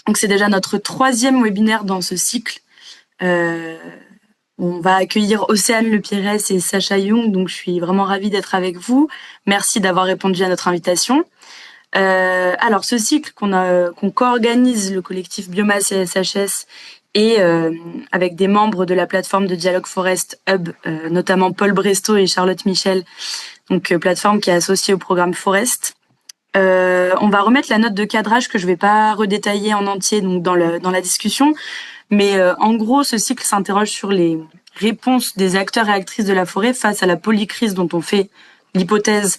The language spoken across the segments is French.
Donc c'est déjà notre 3e webinaire dans ce cycle. On va accueillir Océane Le Pires et Sacha Young, donc je suis vraiment ravie d'être avec vous. Merci d'avoir répondu à notre invitation. Alors ce cycle qu'on co-organise, le collectif Biomasse et SHS, et avec des membres de la plateforme de dialogue Forest Hub, notamment Paul Bresto et Charlotte Michel, donc plateforme qui est associée au programme Forest. On va remettre la note de cadrage que je vais pas redétailler en entier donc dans la discussion, mais en gros ce cycle s'interroge sur les réponses des acteurs et actrices de la forêt face à la polycrise dont on fait l'hypothèse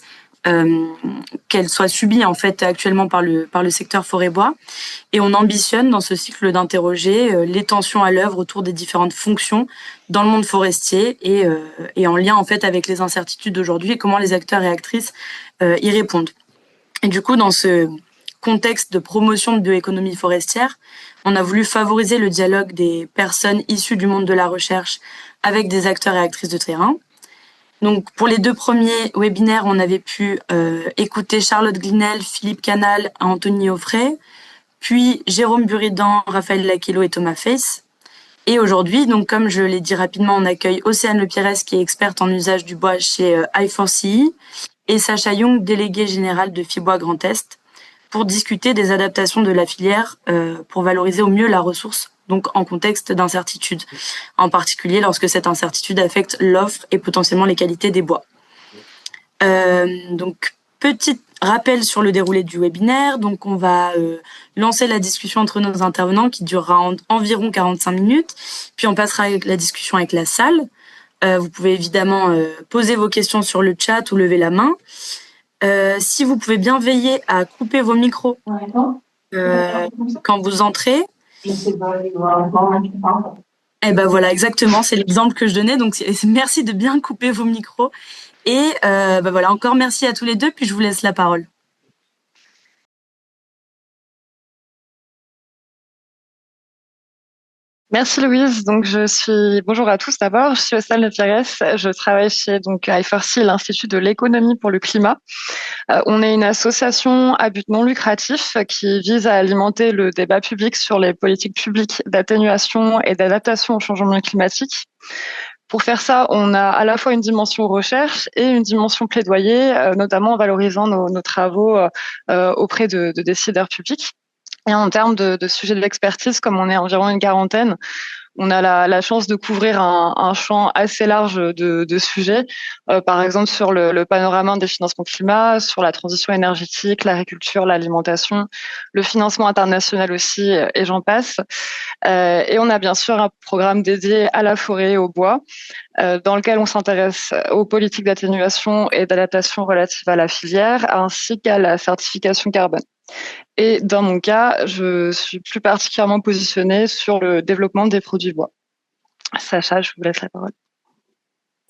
qu'elle soit subie en fait actuellement par le secteur forêt-bois. Et on ambitionne dans ce cycle d'interroger les tensions à l'œuvre autour des différentes fonctions dans le monde forestier et en lien en fait avec les incertitudes d'aujourd'hui et comment les acteurs et actrices y répondent. Et du coup, dans ce contexte de promotion de bioéconomie forestière, on a voulu favoriser le dialogue des personnes issues du monde de la recherche avec des acteurs et actrices de terrain. Donc, pour les 2 premiers webinaires, on avait pu écouter Charlotte Glinel, Philippe Canal, Anthony Offray, puis Jérôme Buridan, Raphaël Laquello et Thomas Feiss. Et aujourd'hui, donc comme je l'ai dit rapidement, on accueille Océane Le Pires, qui est experte en usage du bois chez I4CE, et Sacha Young, délégué général de FIBois Grand Est, pour discuter des adaptations de la filière pour valoriser au mieux la ressource, donc en contexte d'incertitude, en particulier lorsque cette incertitude affecte l'offre et potentiellement les qualités des bois. Donc, petit rappel sur le déroulé du webinaire. Donc, on va lancer la discussion entre nos intervenants qui durera environ 45 minutes, puis on passera à la discussion avec la salle. Vous pouvez évidemment poser vos questions sur le chat ou lever la main. Si vous pouvez bien veiller à couper vos micros quand vous entrez. Et ben voilà, exactement, c'est l'exemple que je donnais. Donc merci de bien couper vos micros. Et ben voilà, encore merci à tous les deux, puis je vous laisse la parole. Merci Louise. Donc bonjour à tous d'abord. Je suis Océane Le Pires. Je travaille chez I4CE, l'Institut de l'économie pour le climat. On est une association à but non lucratif qui vise à alimenter le débat public sur les politiques publiques d'atténuation et d'adaptation au changement climatique. Pour faire ça, on a à la fois une dimension recherche et une dimension plaidoyer, notamment en valorisant nos travaux auprès de décideurs publics. Et en termes de sujets de l'expertise, comme on est environ une quarantaine, on a la chance de couvrir un champ assez large de sujets, par exemple sur le panorama des financements climat, sur la transition énergétique, l'agriculture, l'alimentation, le financement international aussi, et j'en passe. Et on a bien sûr un programme dédié à la forêt et au bois, dans lequel on s'intéresse aux politiques d'atténuation et d'adaptation relatives à la filière, ainsi qu'à la certification carbone. Et dans mon cas, je suis plus particulièrement positionnée sur le développement des produits bois. Sacha, je vous laisse la parole.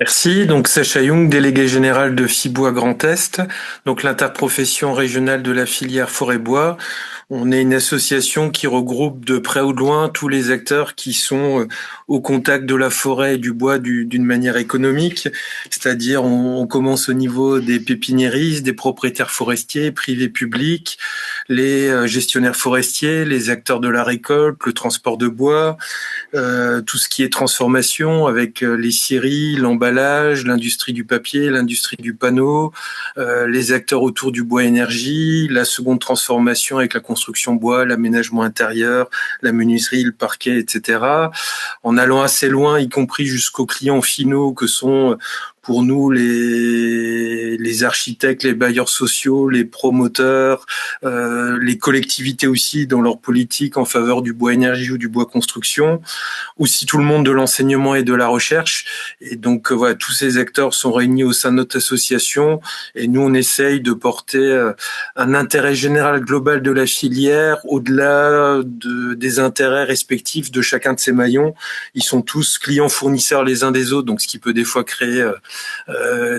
Merci. Donc Sacha Young, délégué général de FIBois Grand Est, donc l'interprofession régionale de la filière forêt-bois. On est une association qui regroupe de près ou de loin tous les acteurs qui sont au contact de la forêt et du bois d'une manière économique. C'est-à-dire, on commence au niveau des pépiniéristes, des propriétaires forestiers, privés, publics, les gestionnaires forestiers, les acteurs de la récolte, le transport de bois, tout ce qui est transformation avec les scieries, l'emballage, l'industrie du papier, l'industrie du panneau, les acteurs autour du bois énergie, la seconde transformation avec la construction bois, l'aménagement intérieur, la menuiserie, le parquet, etc. En allant assez loin, y compris jusqu'aux clients finaux que sont pour nous les architectes, les bailleurs sociaux, les promoteurs, les collectivités aussi dans leur politique en faveur du bois énergie ou du bois construction, aussi tout le monde de l'enseignement et de la recherche. Et donc voilà, tous ces acteurs sont réunis au sein de notre association et nous on essaye de porter un intérêt général global de la filière au-delà des intérêts respectifs de chacun de ces maillons. Ils sont tous clients fournisseurs les uns des autres, donc ce qui peut des fois créer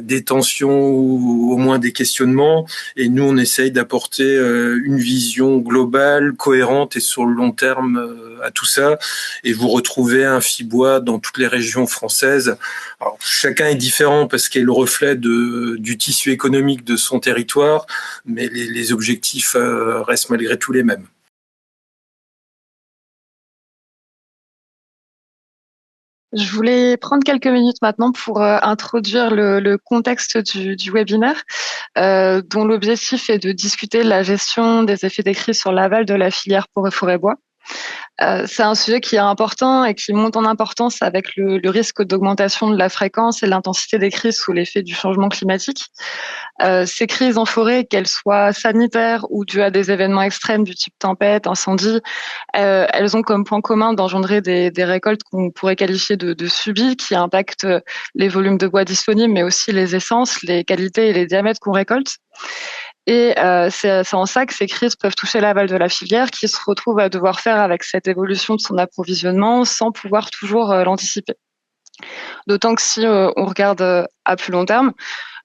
des tensions ou au moins des questionnements. Et nous, on essaye d'apporter une vision globale, cohérente et sur le long terme à tout ça. Et vous retrouvez un FIBois dans toutes les régions françaises. Alors, chacun est différent parce qu'il est le reflet du tissu économique de son territoire, mais les objectifs restent malgré tout les mêmes. Je voulais prendre quelques minutes maintenant pour introduire le contexte du webinaire, dont l'objectif est de discuter de la gestion des effets des crises sur l'aval de la filière forêt-bois. C'est un sujet qui est important et qui monte en importance avec le risque d'augmentation de la fréquence et de l'intensité des crises sous l'effet du changement climatique. Ces crises en forêt, qu'elles soient sanitaires ou dues à des événements extrêmes du type tempête, incendie, elles ont comme point commun d'engendrer des récoltes qu'on pourrait qualifier de subies, qui impactent les volumes de bois disponibles, mais aussi les essences, les qualités et les diamètres qu'on récolte. Et c'est en ça que ces crises peuvent toucher l'aval de la filière, qui se retrouve à devoir faire avec cette évolution de son approvisionnement sans pouvoir toujours l'anticiper. D'autant que si on regarde à plus long terme,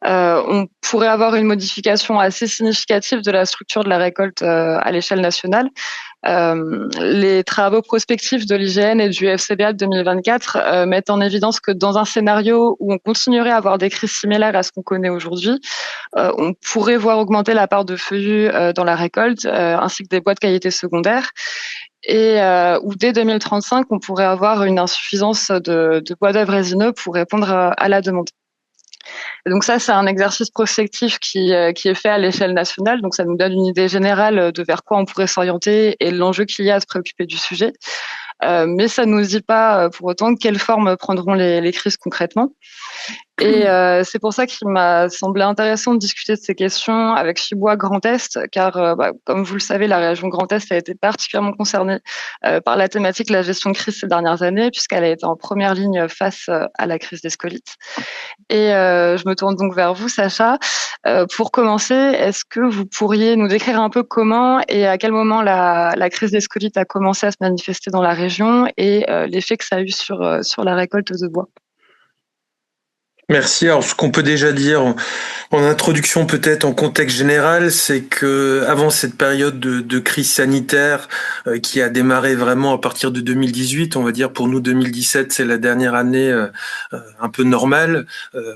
on pourrait avoir une modification assez significative de la structure de la récolte à l'échelle nationale. Les travaux prospectifs de l'IGN et du FCBA de 2024 mettent en évidence que dans un scénario où on continuerait à avoir des crises similaires à ce qu'on connaît aujourd'hui, on pourrait voir augmenter la part de feuillus dans la récolte, ainsi que des bois de qualité secondaire. Et où dès 2035, on pourrait avoir une insuffisance de bois d'œuvre résineux pour répondre à la demande. Et donc ça, c'est un exercice prospectif qui est fait à l'échelle nationale. Donc ça nous donne une idée générale de vers quoi on pourrait s'orienter et l'enjeu qu'il y a à se préoccuper du sujet. Mais ça ne nous dit pas pour autant quelle forme prendront les crises concrètement. Et c'est pour ça qu'il m'a semblé intéressant de discuter de ces questions avec Fibois Grand Est, car comme vous le savez, la région Grand Est a été particulièrement concernée par la thématique de la gestion de crise ces dernières années, puisqu'elle a été en première ligne face à la crise des scolytes. Et je me tourne donc vers vous, Sacha. Pour commencer, est-ce que vous pourriez nous décrire un peu comment et à quel moment la crise des scolytes a commencé à se manifester dans la région et l'effet que ça a eu sur la récolte de bois? Merci. Alors, ce qu'on peut déjà dire en introduction, peut-être en contexte général, c'est que avant cette période de crise sanitaire qui a démarré vraiment à partir de 2018, on va dire pour nous 2017, c'est la dernière année un peu normale.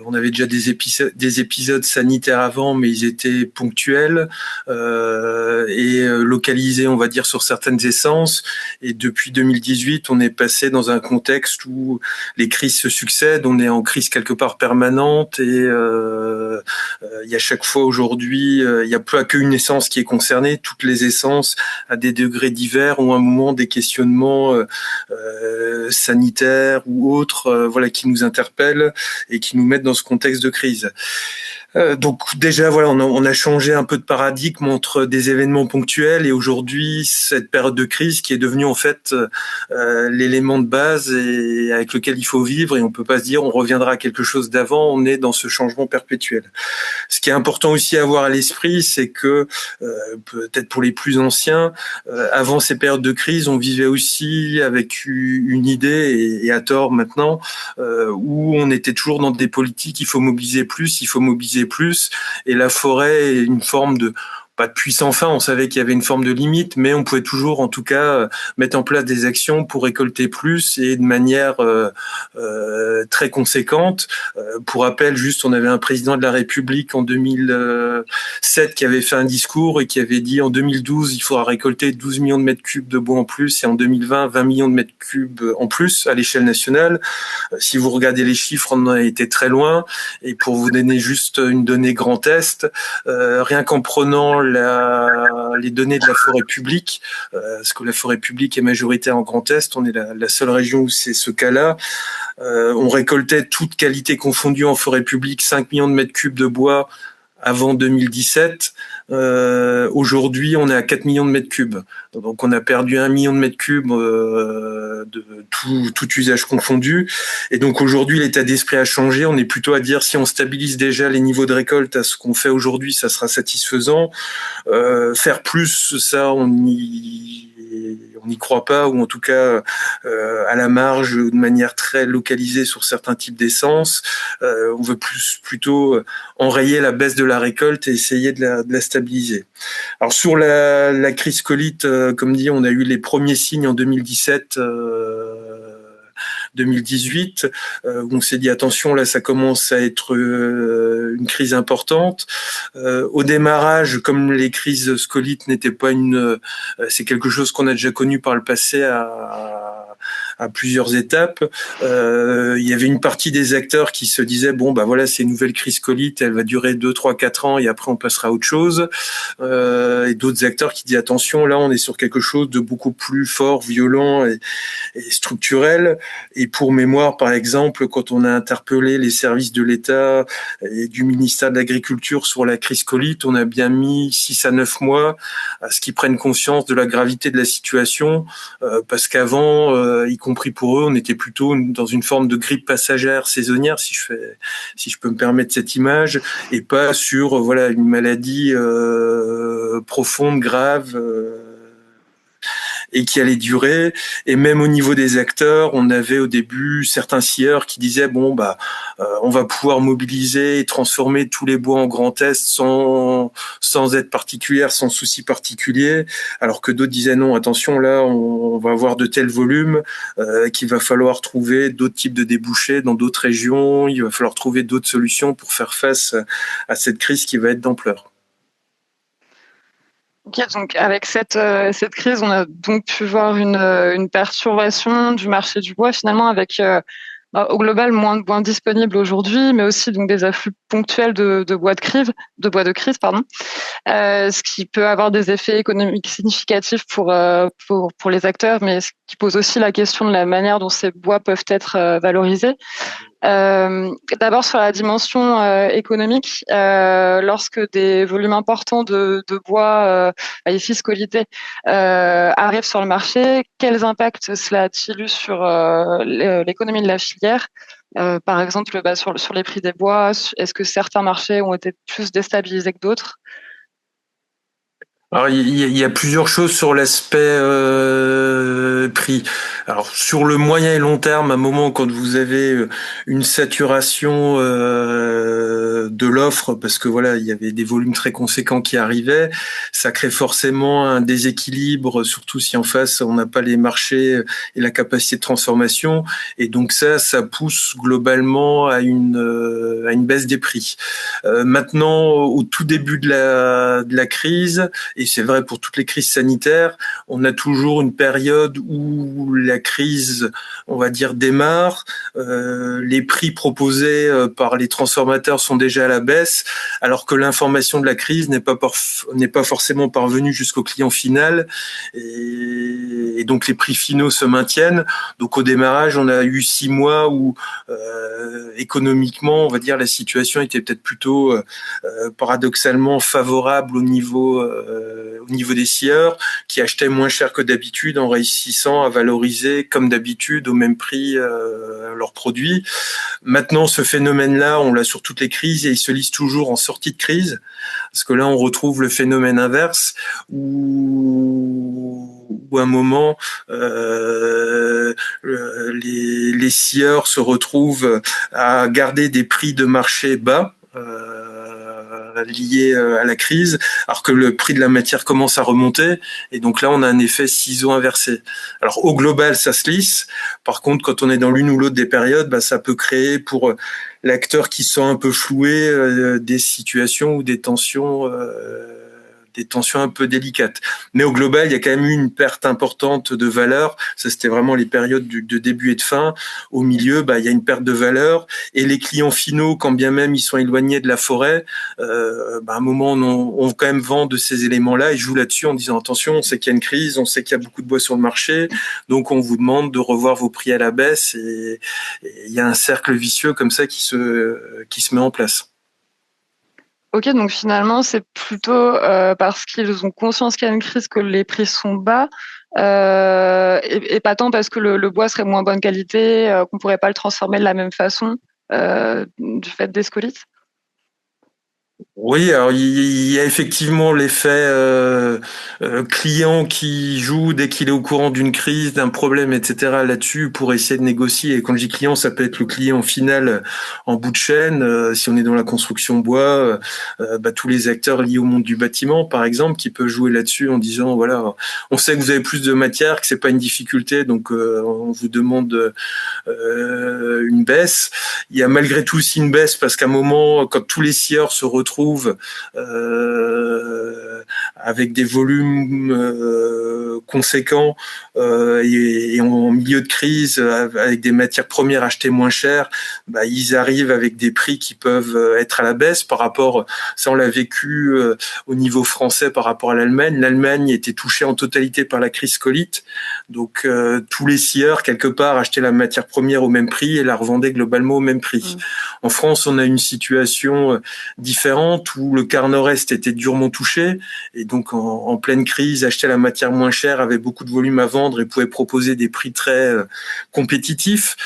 On avait déjà des épisodes sanitaires avant, mais ils étaient ponctuels et localisés, on va dire, sur certaines essences. Et depuis 2018, on est passé dans un contexte où les crises se succèdent. On est en crise quelque part permanente et il y a chaque fois aujourd'hui, il n'y a pas qu'une essence qui est concernée. Toutes les essences, à des degrés divers, ont un moment des questionnements sanitaires ou autres, voilà, qui nous interpellent et qui nous mettent dans ce contexte de crise. Donc déjà voilà, on a changé un peu de paradigme entre des événements ponctuels et aujourd'hui cette période de crise qui est devenue en fait l'élément de base et avec lequel il faut vivre, et on peut pas se dire on reviendra à quelque chose d'avant. On est dans ce changement perpétuel. Ce qui est important aussi à avoir à l'esprit, c'est que peut-être pour les plus anciens, avant ces périodes de crise, on vivait aussi avec une idée, et à tort maintenant, où on était toujours dans des politiques, il faut mobiliser plus, et la forêt est une forme de, pas de puissant fin, on savait qu'il y avait une forme de limite, mais on pouvait toujours, en tout cas, mettre en place des actions pour récolter plus et de manière très conséquente. Pour rappel, juste, on avait un président de la République en 2007 qui avait fait un discours et qui avait dit en 2012, il faudra récolter 12 millions de mètres cubes de bois en plus, et en 2020, 20 millions de mètres cubes en plus à l'échelle nationale. Si vous regardez les chiffres, on en a été très loin. Et pour vous donner juste une donnée Grand Est, rien qu'en prenant les données de la forêt publique, parce que la forêt publique est majoritaire en Grand Est, on est la seule région où c'est ce cas-là. On récoltait toutes qualités confondues en forêt publique 5 millions de mètres cubes de bois avant 2017. Aujourd'hui, on est à 4 millions de mètres cubes. Donc, on a perdu 1 million de mètres cubes de tout usage confondu. Et donc, aujourd'hui, l'état d'esprit a changé. On est plutôt à dire si on stabilise déjà les niveaux de récolte à ce qu'on fait aujourd'hui, ça sera satisfaisant. Faire plus, ça, on n'y croit pas, ou en tout cas à la marge, de manière très localisée sur certains types d'essence. On veut plutôt enrayer la baisse de la récolte et essayer de la stabiliser. Alors sur la crise scolyte, comme dit, on a eu les premiers signes en 2017. 2018, où on s'est dit attention, là ça commence à être une crise importante. Au démarrage, comme les crises scolytes n'étaient pas c'est quelque chose qu'on a déjà connu par le passé à plusieurs étapes. Il y avait une partie des acteurs qui se disaient bon bah voilà, c'est une nouvelle crise Covid, elle va durer 2, 3, 4 ans et après on passera à autre chose. Et d'autres acteurs qui disent attention, là on est sur quelque chose de beaucoup plus fort, violent et structurel. Et pour mémoire, par exemple, quand on a interpellé les services de l'État et du ministère de l'Agriculture sur la crise Covid, on a bien mis 6 à 9 mois à ce qu'ils prennent conscience de la gravité de la situation, parce qu'avant, y compris pour eux, on était plutôt dans une forme de grippe passagère saisonnière, si je peux me permettre cette image, et pas sur voilà une maladie profonde, grave. Et qui allait durer. Et même au niveau des acteurs, on avait au début certains scieurs qui disaient bon bah on va pouvoir mobiliser et transformer tous les bois en Grand Est sans aide particulière, sans souci particulier, alors que d'autres disaient non, attention là on va avoir de tels volumes qu'il va falloir trouver d'autres types de débouchés dans d'autres régions, il va falloir trouver d'autres solutions pour faire face à cette crise qui va être d'ampleur. Ok, donc avec cette crise, on a donc pu voir une perturbation du marché du bois finalement avec au global moins disponible aujourd'hui, mais aussi donc des afflux ponctuels de bois de crise, pardon, ce qui peut avoir des effets économiques significatifs pour les acteurs, mais ce qui pose aussi la question de la manière dont ces bois peuvent être valorisés. D'abord sur la dimension économique, lorsque des volumes importants de bois ici scolisés arrivent sur le marché, quels impacts cela a-t-il eu sur l'économie de la filière? Par exemple, sur les prix des bois, est-ce que certains marchés ont été plus déstabilisés que d'autres? Alors il y a plusieurs choses sur l'aspect prix. Alors sur le moyen et long terme, à un moment quand vous avez une saturation de l'offre, parce que voilà il y avait des volumes très conséquents qui arrivaient, ça crée forcément un déséquilibre, surtout si en face on n'a pas les marchés et la capacité de transformation, et donc ça pousse globalement à une baisse des prix. Maintenant, au tout début de la crise, et c'est vrai pour toutes les crises sanitaires, on a toujours une période où la crise, on va dire, démarre, les prix proposés par les transformateurs sont déjà à la baisse, alors que l'information de la crise n'est pas forcément parvenue jusqu'au client final, et donc les prix finaux se maintiennent. Donc au démarrage, on a eu 6 mois où économiquement, on va dire, la situation était peut-être plutôt paradoxalement favorable au niveau des scieurs qui achetaient moins cher que d'habitude en réussissant à valoriser comme d'habitude au même prix leurs produits. Maintenant, ce phénomène-là, on l'a sur toutes les crises et il se lise toujours en sortie de crise, parce que là, on retrouve le phénomène inverse où à un moment, les scieurs se retrouvent à garder des prix de marché bas, liés à la crise, alors que le prix de la matière commence à remonter, et donc là on a un effet ciseau inversé. Alors au global ça se lisse, par contre quand on est dans l'une ou l'autre des périodes, ça peut créer pour l'acteur qui sent un peu floué des situations ou des tensions un peu délicates. Mais au global, il y a quand même eu une perte importante de valeur. Ça, c'était vraiment les périodes de début et de fin. Au milieu, il y a une perte de valeur. Et les clients finaux, quand bien même ils sont éloignés de la forêt, à un moment, on quand même vend de ces éléments-là et joue là-dessus en disant attention, on sait qu'il y a une crise, on sait qu'il y a beaucoup de bois sur le marché, donc on vous demande de revoir vos prix à la baisse. Et il y a un cercle vicieux comme ça qui se met en place. Ok, donc finalement, c'est plutôt parce qu'ils ont conscience qu'il y a une crise que les prix sont bas, et pas tant parce que le bois serait moins bonne qualité, qu'on pourrait pas le transformer de la même façon du fait des scolytes. Oui, alors il y a effectivement l'effet client qui joue dès qu'il est au courant d'une crise, d'un problème, etc. là-dessus pour essayer de négocier. Et quand je dis client, ça peut être le client final en bout de chaîne. Si on est dans la construction bois, tous les acteurs liés au monde du bâtiment, par exemple, qui peuvent jouer là-dessus en disant voilà, on sait que vous avez plus de matière, que c'est pas une difficulté, donc on vous demande une baisse. Il y a malgré tout aussi une baisse parce qu'à un moment, quand tous les scieurs se retrouvent retrouve avec des volumes conséquents et en milieu de crise, avec des matières premières achetées moins chères, ils arrivent avec des prix qui peuvent être à la baisse par rapport, ça on l'a vécu au niveau français par rapport à l'Allemagne. L'Allemagne était touchée en totalité par la crise scolite, donc tous les scieurs quelque part achetaient la matière première au même prix et la revendaient globalement au même prix. En France, on a une situation différente où le quart nord-est était durement touché et donc en pleine crise, acheter la matière moins chère, avait beaucoup de volume à vendre et pouvait proposer des prix très compétitifs.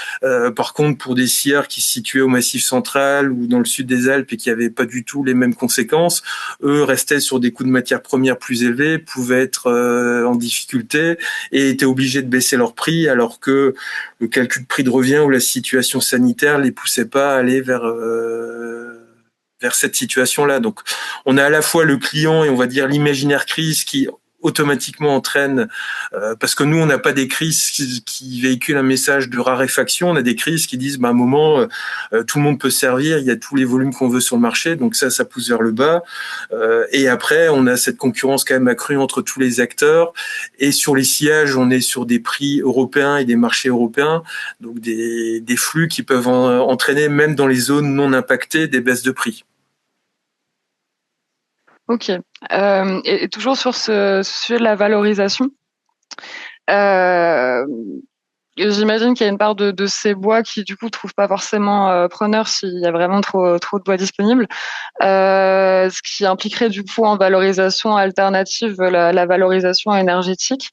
Par contre, pour des scieurs qui se situaient au Massif central ou dans le sud des Alpes et qui n'avaient pas du tout les mêmes conséquences, eux restaient sur des coûts de matière première plus élevés, pouvaient être en difficulté et étaient obligés de baisser leurs prix, alors que le calcul de prix de revient ou la situation sanitaire les poussait pas à aller vers cette situation-là. Donc, on a à la fois le client et on va dire l'imaginaire crise qui automatiquement entraîne, parce que nous, on n'a pas des crises qui véhiculent un message de raréfaction, on a des crises qui disent, à un moment, tout le monde peut servir, il y a tous les volumes qu'on veut sur le marché, donc ça pousse vers le bas. Et après, on a cette concurrence quand même accrue entre tous les acteurs. Et sur les sièges, on est sur des prix européens et des marchés européens, donc des flux qui peuvent entraîner, même dans les zones non impactées, des baisses de prix. Ok. Et toujours sur ce sujet de la valorisation, j'imagine qu'il y a une part de ces bois qui du coup trouvent pas forcément preneur s'il y a vraiment trop de bois disponibles, ce qui impliquerait du coup en valorisation alternative la valorisation énergétique.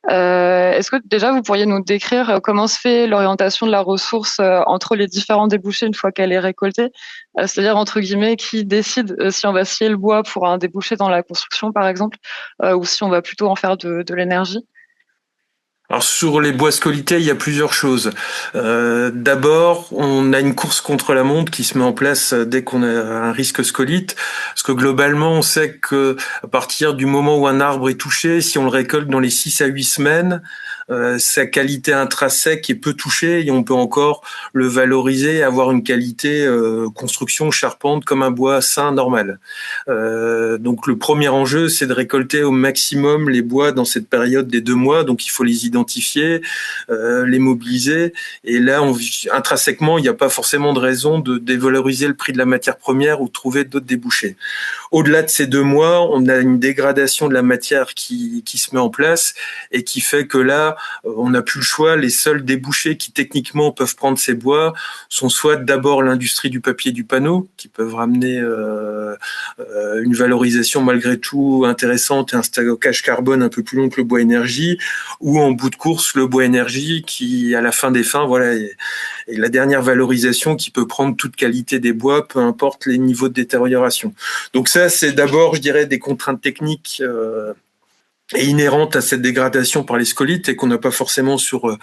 Est-ce que déjà vous pourriez nous décrire comment se fait l'orientation de la ressource entre les différents débouchés une fois qu'elle est récoltée, c'est-à-dire entre guillemets qui décide si on va scier le bois pour un débouché dans la construction par exemple, ou si on va plutôt en faire de l'énergie? Alors sur les bois scolités, il y a plusieurs choses. D'abord, on a une course contre la montre qui se met en place dès qu'on a un risque scolite, parce que globalement, on sait que à partir du moment où un arbre est touché, si on le récolte dans les 6 à 8 semaines, sa qualité intrinsèque est peu touchée et on peut encore le valoriser et avoir une qualité construction charpente comme un bois sain normal. Donc le premier enjeu, c'est de récolter au maximum les bois dans cette période des 2 mois, donc il faut les identifier, les mobiliser, et là intrinsèquement il n'y a pas forcément de raison de dévaloriser le prix de la matière première ou de trouver d'autres débouchés. Au-delà de ces 2 mois, on a une dégradation de la matière qui se met en place et qui fait que là, on n'a plus le choix. Les seuls débouchés qui techniquement peuvent prendre ces bois sont soit d'abord l'industrie du papier et du panneau, qui peuvent ramener une valorisation malgré tout intéressante et un stockage carbone un peu plus long que le bois énergie, ou en bout de course le bois énergie qui, à la fin des fins, voilà, est la dernière valorisation qui peut prendre toute qualité des bois, peu importe les niveaux de détérioration. Donc ça, c'est d'abord, je dirais, des contraintes techniques et inhérentes à cette dégradation par les scolites et qu'on n'a pas forcément sur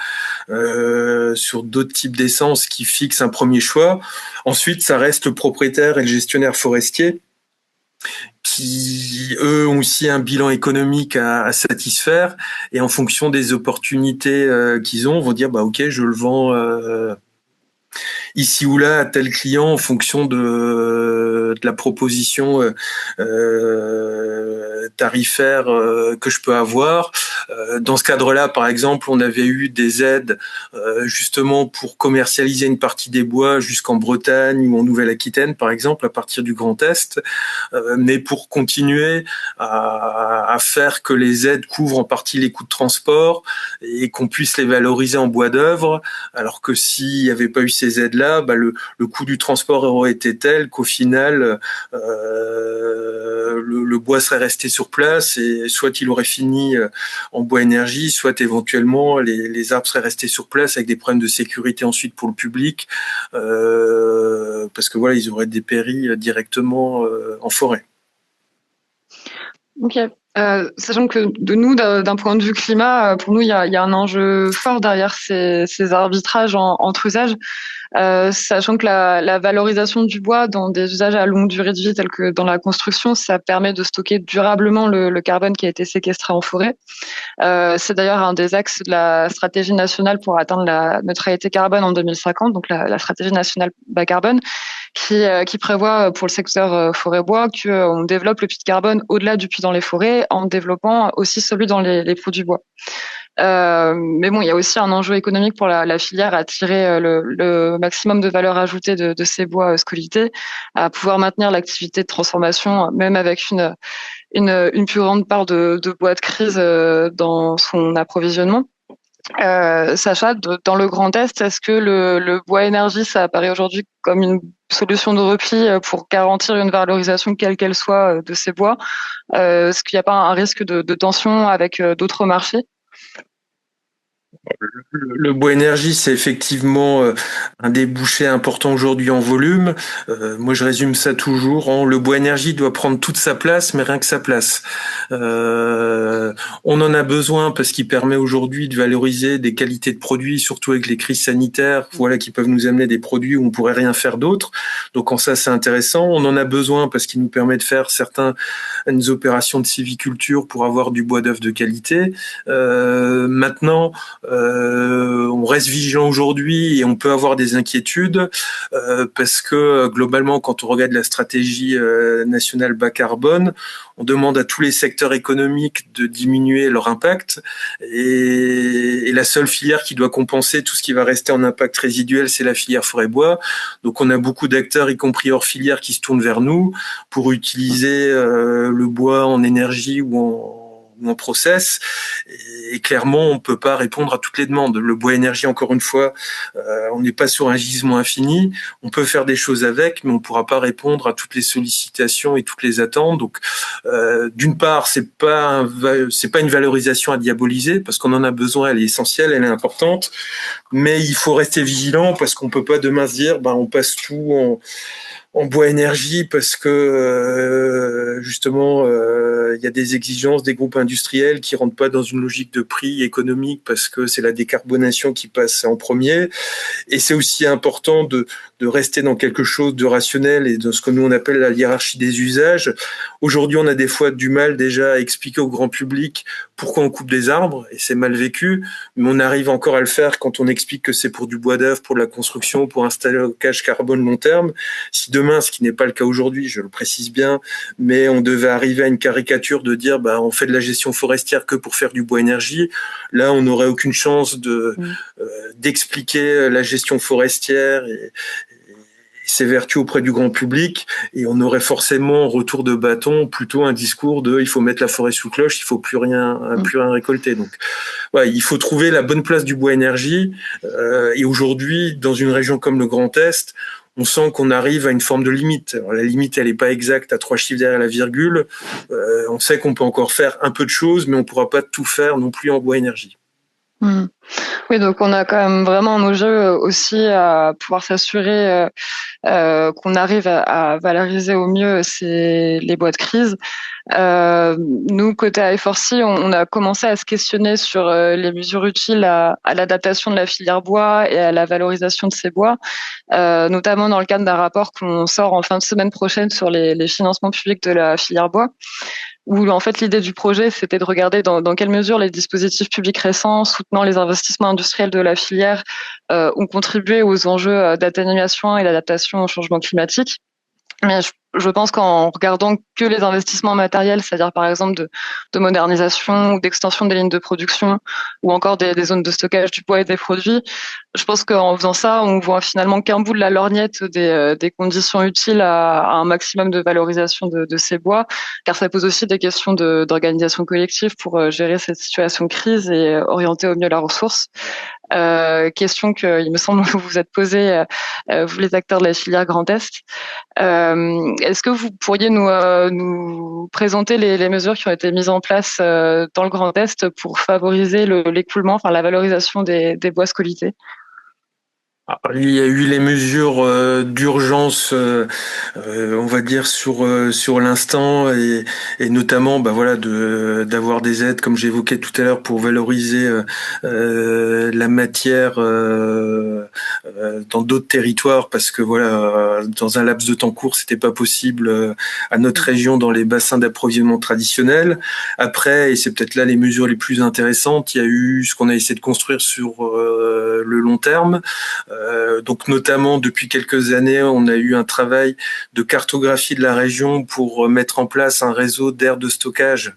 d'autres types d'essences qui fixent un premier choix. Ensuite, ça reste le propriétaire et le gestionnaire forestier qui, eux, ont aussi un bilan économique à satisfaire et en fonction des opportunités qu'ils ont, vont dire, ok, je le vends ici ou là à tel client en fonction de la proposition tarifaire que je peux avoir. Dans ce cadre-là, par exemple, on avait eu des aides justement pour commercialiser une partie des bois jusqu'en Bretagne ou en Nouvelle-Aquitaine, par exemple, à partir du Grand Est, mais pour continuer à faire que les aides couvrent en partie les coûts de transport et qu'on puisse les valoriser en bois d'œuvre, alors que s'il n'y avait pas eu ces aides-là, le coût du transport aurait été tel qu'au final, le bois serait resté sur place et soit il aurait fini en bois énergie, soit éventuellement les arbres seraient restés sur place avec des problèmes de sécurité ensuite pour le public, parce que voilà, ils auraient dépéri directement en forêt. Ok. Sachant que d'un point de vue climat, pour nous, il y a un enjeu fort derrière ces arbitrages entre usages. Sachant que la valorisation du bois dans des usages à longue durée de vie tels que dans la construction, ça permet de stocker durablement le carbone qui a été séquestré en forêt. C'est d'ailleurs un des axes de la stratégie nationale pour atteindre la neutralité carbone en 2050, donc la stratégie nationale bas carbone, qui prévoit pour le secteur forêt-bois qu'on développe le puits de carbone au-delà du puits dans les forêts en développant aussi celui dans les produits bois. Mais bon, il y a aussi un enjeu économique pour la filière à tirer le maximum de valeur ajoutée de ces bois scolytés, à pouvoir maintenir l'activité de transformation, même avec une plus grande part de bois de crise dans son approvisionnement. Sacha, dans le Grand Est, est-ce que le bois énergie, ça apparaît aujourd'hui comme une solution de repli pour garantir une valorisation quelle qu'elle soit de ces bois? Est-ce qu'il n'y a pas un risque de tension avec d'autres marchés? Le bois énergie, c'est effectivement un débouché important aujourd'hui en volume. Moi, je résume ça toujours en le bois énergie doit prendre toute sa place, mais rien que sa place. On en a besoin parce qu'il permet aujourd'hui de valoriser des qualités de produits, surtout avec les crises sanitaires, voilà, qui peuvent nous amener des produits où on pourrait rien faire d'autre. Donc, en ça, c'est intéressant. On en a besoin parce qu'il nous permet de faire certaines opérations de sylviculture pour avoir du bois d'œuvre de qualité. Maintenant, on reste vigilant aujourd'hui et on peut avoir des inquiétudes parce que globalement, quand on regarde la stratégie nationale bas carbone, on demande à tous les secteurs économiques de diminuer leur impact et la seule filière qui doit compenser tout ce qui va rester en impact résiduel, c'est la filière forêt-bois. Donc on a beaucoup d'acteurs, y compris hors filière, qui se tournent vers nous pour utiliser le bois en énergie ou en process, et clairement on peut pas répondre à toutes les demandes. Le bois énergie, encore une fois, on n'est pas sur un gisement infini, on peut faire des choses avec, mais on pourra pas répondre à toutes les sollicitations et toutes les attentes. Donc d'une part, c'est pas une valorisation à diaboliser parce qu'on en a besoin, elle est essentielle, elle est importante, mais il faut rester vigilant parce qu'on peut pas demain se dire on passe tout en bois énergie parce que justement il y a des exigences des groupes industriels qui rentrent pas dans une logique de prix économique parce que c'est la décarbonation qui passe en premier, et c'est aussi important de rester dans quelque chose de rationnel et de ce que nous on appelle la hiérarchie des usages. Aujourd'hui, on a des fois du mal déjà à expliquer au grand public pourquoi on coupe des arbres, et c'est mal vécu, mais on arrive encore à le faire quand on explique que c'est pour du bois d'œuvre, pour de la construction, pour un stockage carbone long terme. Si demain, ce qui n'est pas le cas aujourd'hui, je le précise bien, mais on devait arriver à une caricature de dire on fait de la gestion forestière que pour faire du bois énergie, là on n'aurait aucune chance d'expliquer la gestion forestière et ses vertus auprès du grand public, et on aurait forcément en retour de bâton plutôt un discours de il faut mettre la forêt sous cloche, il faut plus rien récolter. Donc il faut trouver la bonne place du bois énergie, et aujourd'hui dans une région comme le Grand Est, on sent qu'on arrive à une forme de limite. Alors, la limite, elle n'est pas exacte à 3 chiffres derrière la virgule. On sait qu'on peut encore faire un peu de choses, mais on ne pourra pas tout faire non plus en bois énergie. Oui, donc on a quand même vraiment un enjeu aussi à pouvoir s'assurer qu'on arrive à valoriser au mieux les bois de crise. Nous, côté A4C, on a commencé à se questionner sur les mesures utiles à l'adaptation de la filière bois et à la valorisation de ces bois, notamment dans le cadre d'un rapport qu'on sort en fin de semaine prochaine sur les financements publics de la filière bois, où en fait l'idée du projet, c'était de regarder dans quelle mesure les dispositifs publics récents soutenant les investissements industriels de la filière ont contribué aux enjeux d'atténuation et d'adaptation au changement climatique. Mais je pense qu'en regardant que les investissements matériels, c'est-à-dire par exemple de modernisation ou d'extension des lignes de production ou encore des zones de stockage du bois et des produits, je pense qu'en faisant ça, on voit finalement qu'un bout de la lorgnette des conditions utiles à un maximum de valorisation de ces bois, car ça pose aussi des questions d'organisation collective pour gérer cette situation de crise et orienter au mieux la ressource. Question que, il me semble, que vous vous êtes posée, vous les acteurs de la filière Grand Est. Est-ce que vous pourriez nous présenter les mesures qui ont été mises en place dans le Grand Est pour favoriser l'écoulement, enfin la valorisation des bois scolytés? Il y a eu les mesures d'urgence, on va dire sur l'instant, et notamment d'avoir des aides comme j'évoquais tout à l'heure pour valoriser la matière dans d'autres territoires, parce que dans un laps de temps court c'était pas possible à notre région dans les bassins d'approvisionnement traditionnels. Après, et c'est peut-être là les mesures les plus intéressantes, il y a eu ce qu'on a essayé de construire sur le long terme. Donc notamment depuis quelques années, on a eu un travail de cartographie de la région pour mettre en place un réseau d'aires de stockage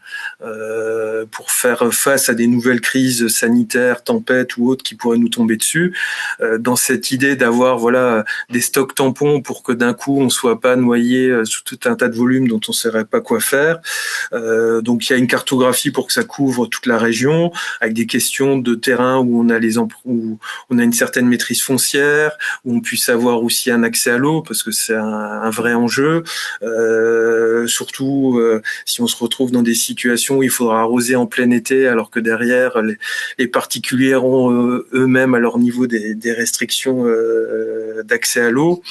pour faire face à des nouvelles crises sanitaires, tempêtes ou autres qui pourraient nous tomber dessus. Dans cette idée d'avoir des stocks tampons pour que d'un coup on soit pas noyé sous tout un tas de volumes dont on ne saurait pas quoi faire. Donc il y a une cartographie pour que ça couvre toute la région, avec des questions de terrain où où on a une certaine maîtrise foncière, où on puisse avoir aussi un accès à l'eau, parce que c'est un vrai enjeu. Surtout si on se retrouve dans des situations où il faudra arroser en plein été, alors que derrière les particuliers ont eux-mêmes à leur niveau des restrictions d'accès à l'eau.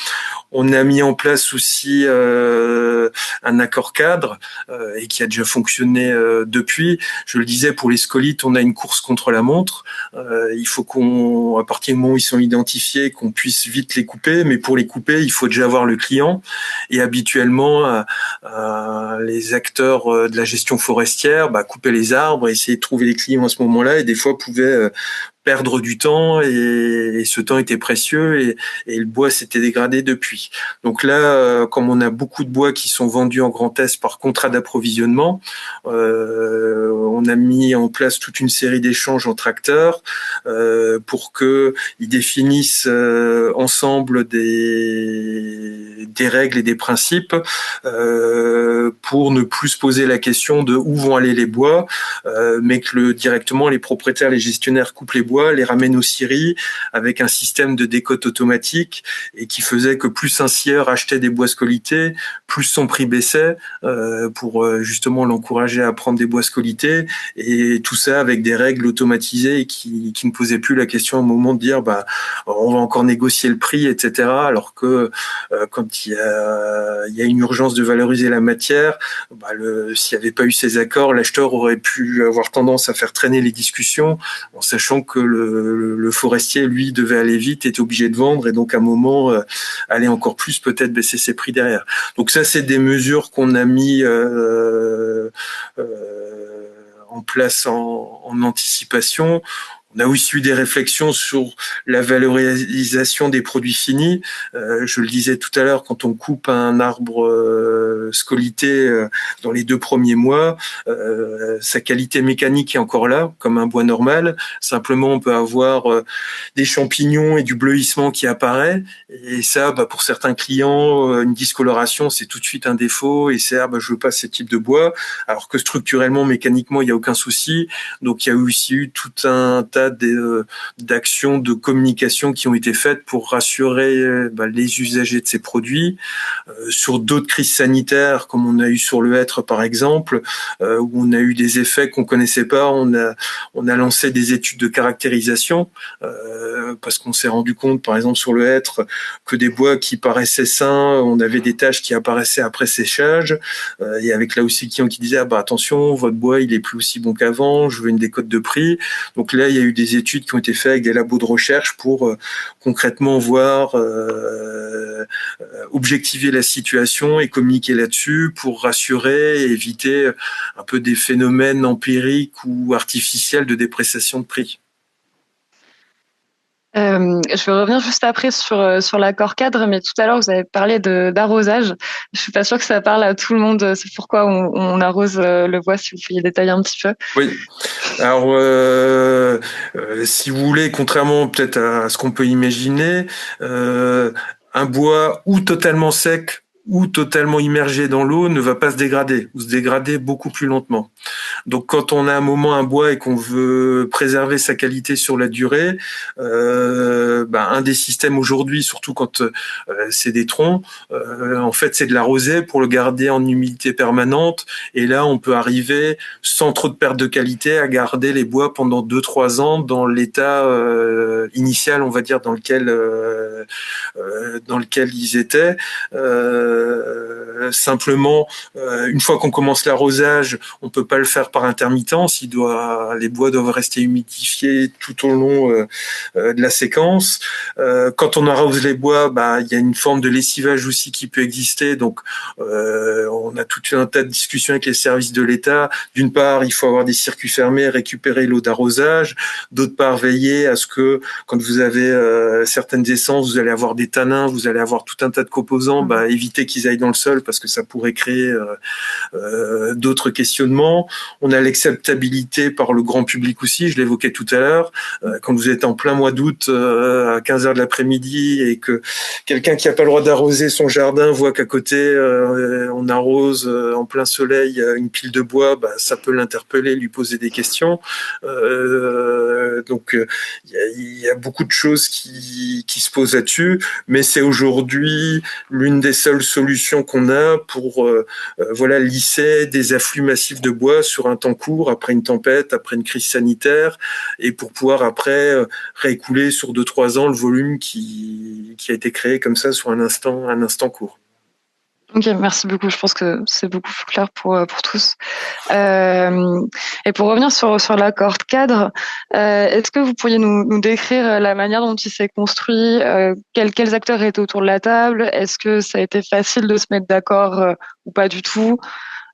On a mis en place aussi un accord cadre et qui a déjà fonctionné depuis. Je le disais, pour les scolites, on a une course contre la montre. Il faut à partir du moment où ils sont identifiés, qu'on puisse vite les couper. Mais pour les couper, il faut déjà avoir le client. Et habituellement, les acteurs de la gestion forestière coupaient les arbres, essayaient de trouver les clients à ce moment-là, et des fois pouvaient perdre du temps, et ce temps était précieux, et le bois s'était dégradé depuis. Donc là, comme on a beaucoup de bois qui sont vendus en Grand Est par contrat d'approvisionnement, on a mis en place toute une série d'échanges entre acteurs pour que ils définissent ensemble des règles et des principes pour ne plus se poser la question de où vont aller les bois, mais que directement les propriétaires, les gestionnaires coupent les bois, les ramènent aux scieries avec un système de décote automatique, et qui faisait que plus un scieur achetait des bois scolités, plus son prix baissait pour justement l'encourager à prendre des bois scolités, et tout ça avec des règles automatisées et qui ne posaient plus la question au moment de dire on va encore négocier le prix, etc. Alors que quand il y a une urgence de valoriser la matière, s'il n'y avait pas eu ces accords, l'acheteur aurait pu avoir tendance à faire traîner les discussions, en sachant que le forestier, lui, devait aller vite, était obligé de vendre, et donc à un moment aller encore plus peut-être baisser ses prix derrière. Donc ça, c'est des mesures qu'on a mis en place en anticipation. On a aussi eu des réflexions sur la valorisation des produits finis. Je le disais tout à l'heure, quand on coupe un arbre scolité dans les 2 premiers mois, sa qualité mécanique est encore là, comme un bois normal. Simplement, on peut avoir des champignons et du bleuissement qui apparaît. Et ça, pour certains clients, une discoloration, c'est tout de suite un défaut. Et c'est je veux pas ce type de bois. Alors que structurellement, mécaniquement, il y a aucun souci. Donc, il y a aussi eu tout un tas d'actions de communication qui ont été faites pour rassurer les usagers de ces produits. Sur d'autres crises sanitaires, comme on a eu sur le hêtre par exemple, où on a eu des effets qu'on connaissait pas, on a lancé des études de caractérisation parce qu'on s'est rendu compte, par exemple sur le hêtre, que des bois qui paraissaient sains, on avait des taches qui apparaissaient après séchage, et avec là aussi clients qui disaient attention, votre bois il est plus aussi bon qu'avant, je veux une décote de prix. Donc là il y a eu des études qui ont été faites avec des labos de recherche pour concrètement voir, objectiver la situation et communiquer là-dessus pour rassurer et éviter un peu des phénomènes empiriques ou artificiels de dépréciation de prix. Je vais revenir juste après sur l'accord cadre, mais tout à l'heure vous avez parlé d'arrosage. Je suis pas sûre que ça parle à tout le monde. C'est pourquoi on arrose le bois, si vous pouviez détailler un petit peu. Oui. Alors, si vous voulez, contrairement peut-être à ce qu'on peut imaginer, un bois ou totalement sec ou totalement immergé dans l'eau ne va pas se dégrader, ou se dégrader beaucoup plus lentement. Donc quand on a un moment un bois et qu'on veut préserver sa qualité sur la durée, un des systèmes aujourd'hui, surtout quand c'est des troncs, en fait c'est de l'arroser pour le garder en humidité permanente, et là on peut arriver sans trop de perte de qualité à garder les bois pendant 2-3 ans dans l'état initial, on va dire, dans lequel ils étaient. Simplement, une fois qu'on commence l'arrosage, on peut pas le faire par intermittence. Les bois doivent rester humidifiés tout au long de la séquence. Quand on arrose les bois, il y a une forme de lessivage aussi qui peut exister. Donc, on a tout un tas de discussions avec les services de l'État. D'une part, il faut avoir des circuits fermés, récupérer l'eau d'arrosage. D'autre part, veiller à ce que quand vous avez certaines essences, vous allez avoir des tanins, vous allez avoir tout un tas de composants, éviter qu'ils aillent dans le sol parce que ça pourrait créer d'autres questionnements. On a l'acceptabilité par le grand public aussi, je l'évoquais tout à l'heure. Quand vous êtes en plein mois d'août à 15h de l'après-midi et que quelqu'un qui n'a pas le droit d'arroser son jardin voit qu'à côté on arrose en plein soleil une pile de bois, ça peut l'interpeller, lui poser des questions. Donc il y a beaucoup de choses qui se posent là-dessus, mais c'est aujourd'hui l'une des seules solutions qu'on a pour lisser des afflux massifs de bois sur un temps court, après une tempête, après une crise sanitaire, et pour pouvoir après réécouler sur 2-3 ans le volume qui a été créé comme ça sur un instant court. Ok, merci beaucoup. Je pense que c'est beaucoup plus clair pour tous. Et pour revenir sur l'accord cadre, est-ce que vous pourriez nous décrire la manière dont il s'est construit, quels acteurs étaient autour de la table, est-ce que ça a été facile de se mettre d'accord ou pas du tout,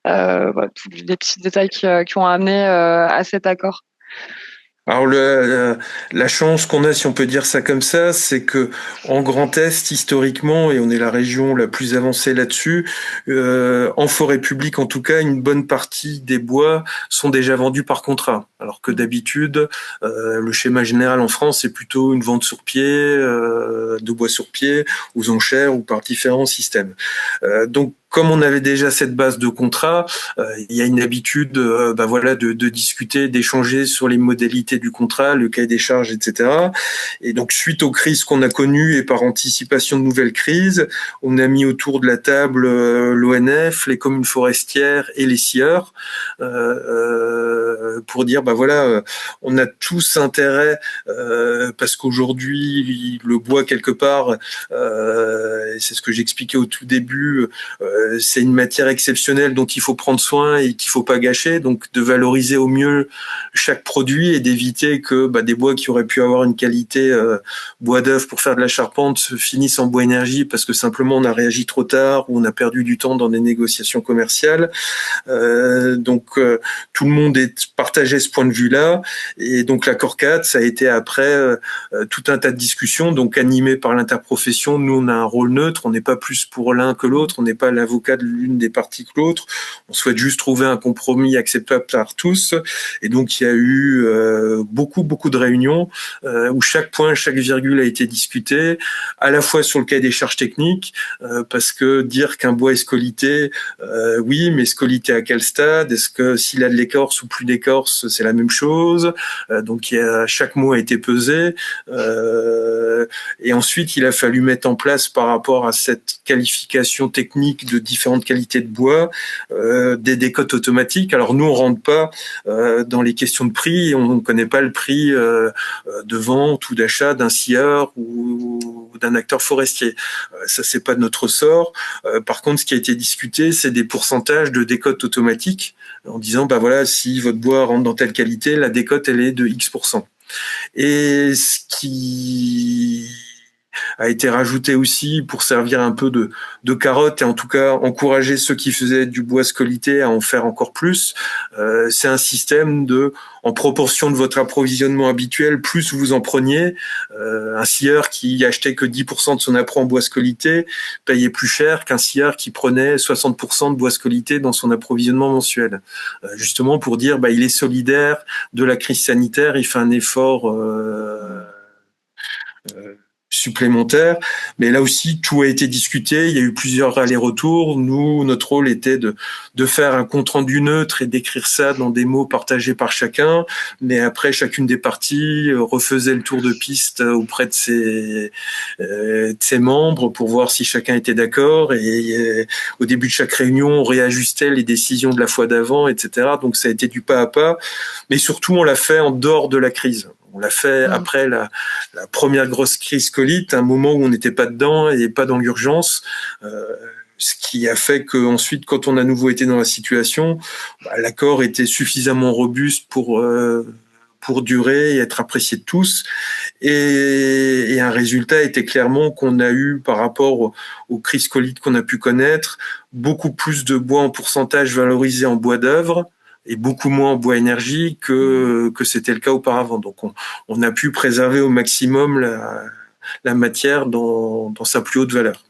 tous les petits détails qui ont amené à cet accord. Alors la chance qu'on a, si on peut dire ça comme ça, c'est que en Grand Est, historiquement, et on est la région la plus avancée là-dessus, en forêt publique en tout cas, une bonne partie des bois sont déjà vendus par contrat. Alors que d'habitude, le schéma général en France, c'est plutôt une vente sur pied, de bois sur pied, aux enchères ou par différents systèmes. Donc comme on avait déjà cette base de contrat, il y a une habitude de discuter, d'échanger sur les modalités du contrat, le cahier des charges, etc. Et donc, suite aux crises qu'on a connues et par anticipation de nouvelles crises, on a mis autour de la table l'ONF, les communes forestières et les scieurs pour dire, on a tous intérêt, parce qu'aujourd'hui, le bois, quelque part, et c'est ce que j'expliquais au tout début, c'est une matière exceptionnelle dont il faut prendre soin et qu'il faut pas gâcher, donc de valoriser au mieux chaque produit et d'éviter que des bois qui auraient pu avoir une qualité bois d'œuvre pour faire de la charpente se finissent en bois énergie parce que simplement on a réagi trop tard ou on a perdu du temps dans des négociations commerciales. Donc tout le monde partageait ce point de vue-là, et donc l'accord 4, ça a été après tout un tas de discussions, donc animé par l'interprofession. Nous, on a un rôle neutre, on n'est pas plus pour l'un que l'autre, on n'est pas l'avocat de l'une des parties que l'autre. On souhaite juste trouver un compromis acceptable par tous. Et donc, il y a eu beaucoup de réunions où chaque point, chaque virgule a été discuté, à la fois sur le cahier des charges techniques, parce que dire qu'un bois est scolité, oui, mais scolité à quel stade? Est-ce que s'il a de l'écorce ou plus d'écorce, c'est la même chose? Donc, chaque mot a été pesé. Et ensuite, il a fallu mettre en place par rapport à cette qualification technique de différentes qualités de bois, des décotes automatiques. Alors nous, on rentre pas dans les questions de prix, on ne connaît pas le prix de vente ou d'achat d'un scieur ou d'un acteur forestier. Ça, c'est pas de notre ressort. Par contre, ce qui a été discuté, c'est des pourcentages de décotes automatiques, en disant, si votre bois rentre dans telle qualité, la décote, elle est de X%. Et ce qui a été rajouté aussi pour servir un peu de carotte et en tout cas encourager ceux qui faisaient du bois scolité à en faire encore plus. C'est un système en proportion de votre approvisionnement habituel, plus vous en preniez. Un scieur qui achetait que 10% de son apport en bois scolité payait plus cher qu'un scieur qui prenait 60% de bois scolité dans son approvisionnement mensuel. Justement pour dire, il est solidaire de la crise sanitaire, il fait un effort supplémentaire, mais là aussi tout a été discuté, il y a eu plusieurs allers-retours. Nous, notre rôle était de faire un compte-rendu neutre et d'écrire ça dans des mots partagés par chacun, mais après chacune des parties refaisait le tour de piste auprès de ses membres pour voir si chacun était d'accord, et au début de chaque réunion on réajustait les décisions de la fois d'avant, etc. Donc ça a été du pas à pas, mais surtout on l'a fait en dehors de la crise. On l'a fait après la première grosse crise Covid, un moment où on n'était pas dedans et pas dans l'urgence. ce qui a fait que ensuite, quand on a à nouveau été dans la situation, l'accord était suffisamment robuste pour durer et être apprécié de tous. Et un résultat était clairement qu'on a eu, par rapport aux crises Covid qu'on a pu connaître, beaucoup plus de bois en pourcentage valorisé en bois d'œuvre et beaucoup moins en bois énergie que c'était le cas auparavant. Donc on a pu préserver au maximum la matière dans sa plus haute valeur.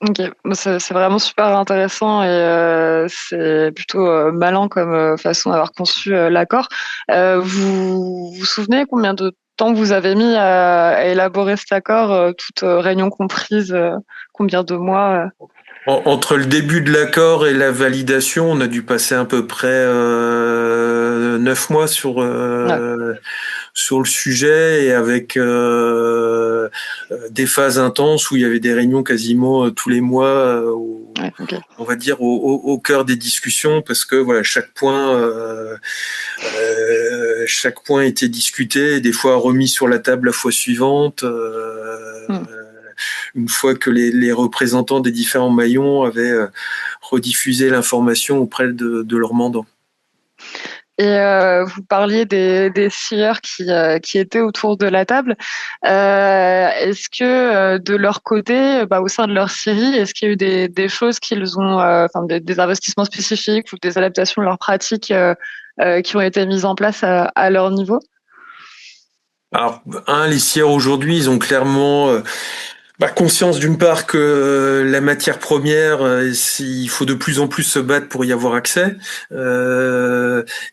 Ok, c'est vraiment super intéressant et c'est plutôt malin comme façon d'avoir conçu l'accord. Vous vous souvenez combien de temps vous avez mis à élaborer cet accord, toute réunion comprise, combien de mois Entre le début de l'accord et la validation, on a dû passer à peu près 9 mois sur le sujet, et avec des phases intenses où il y avait des réunions quasiment tous les mois, okay. On va dire au cœur des discussions, parce que voilà, chaque point était discuté, et des fois remis sur la table la fois suivante. Une fois que les représentants des différents maillons avaient rediffusé l'information auprès de leurs mandants. Et vous parliez des scieurs qui étaient autour de la table. Est-ce que de leur côté, au sein de leur scierie, est-ce qu'il y a eu des choses qu'ils ont, des investissements spécifiques ou des adaptations de leurs pratiques qui ont été mises en place à leur niveau? Alors, les scieurs aujourd'hui, ils ont clairement conscience d'une part que la matière première, il faut de plus en plus se battre pour y avoir accès,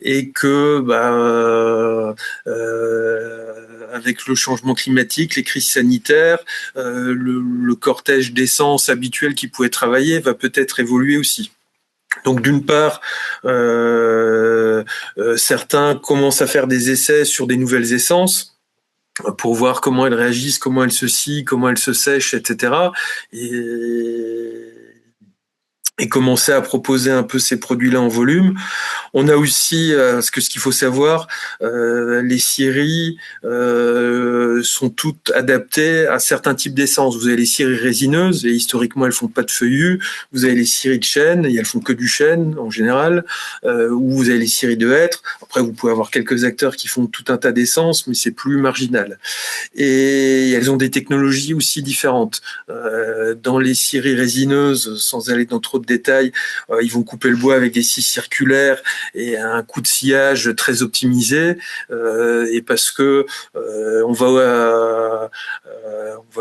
et que avec le changement climatique, les crises sanitaires, le cortège d'essence habituel qui pouvait travailler va peut-être évoluer aussi. Donc d'une part, certains commencent à faire des essais sur des nouvelles essences pour voir comment elles réagissent, comment elles se scient, comment elles se sèchent, etc. Et commencer à proposer un peu ces produits-là en volume. On a aussi, ce qu'il faut savoir, les scieries sont toutes adaptées à certains types d'essences. Vous avez les scieries résineuses, et historiquement elles font pas de feuillus. Vous avez les scieries de chêne, et elles font que du chêne en général. Ou vous avez les scieries de hêtre. Après, vous pouvez avoir quelques acteurs qui font tout un tas d'essences, mais c'est plus marginal. Et elles ont des technologies aussi différentes. Dans les scieries résineuses, sans aller dans trop de détails, ils vont couper le bois avec des scies circulaires et un coût de sciage très optimisé, et parce que on va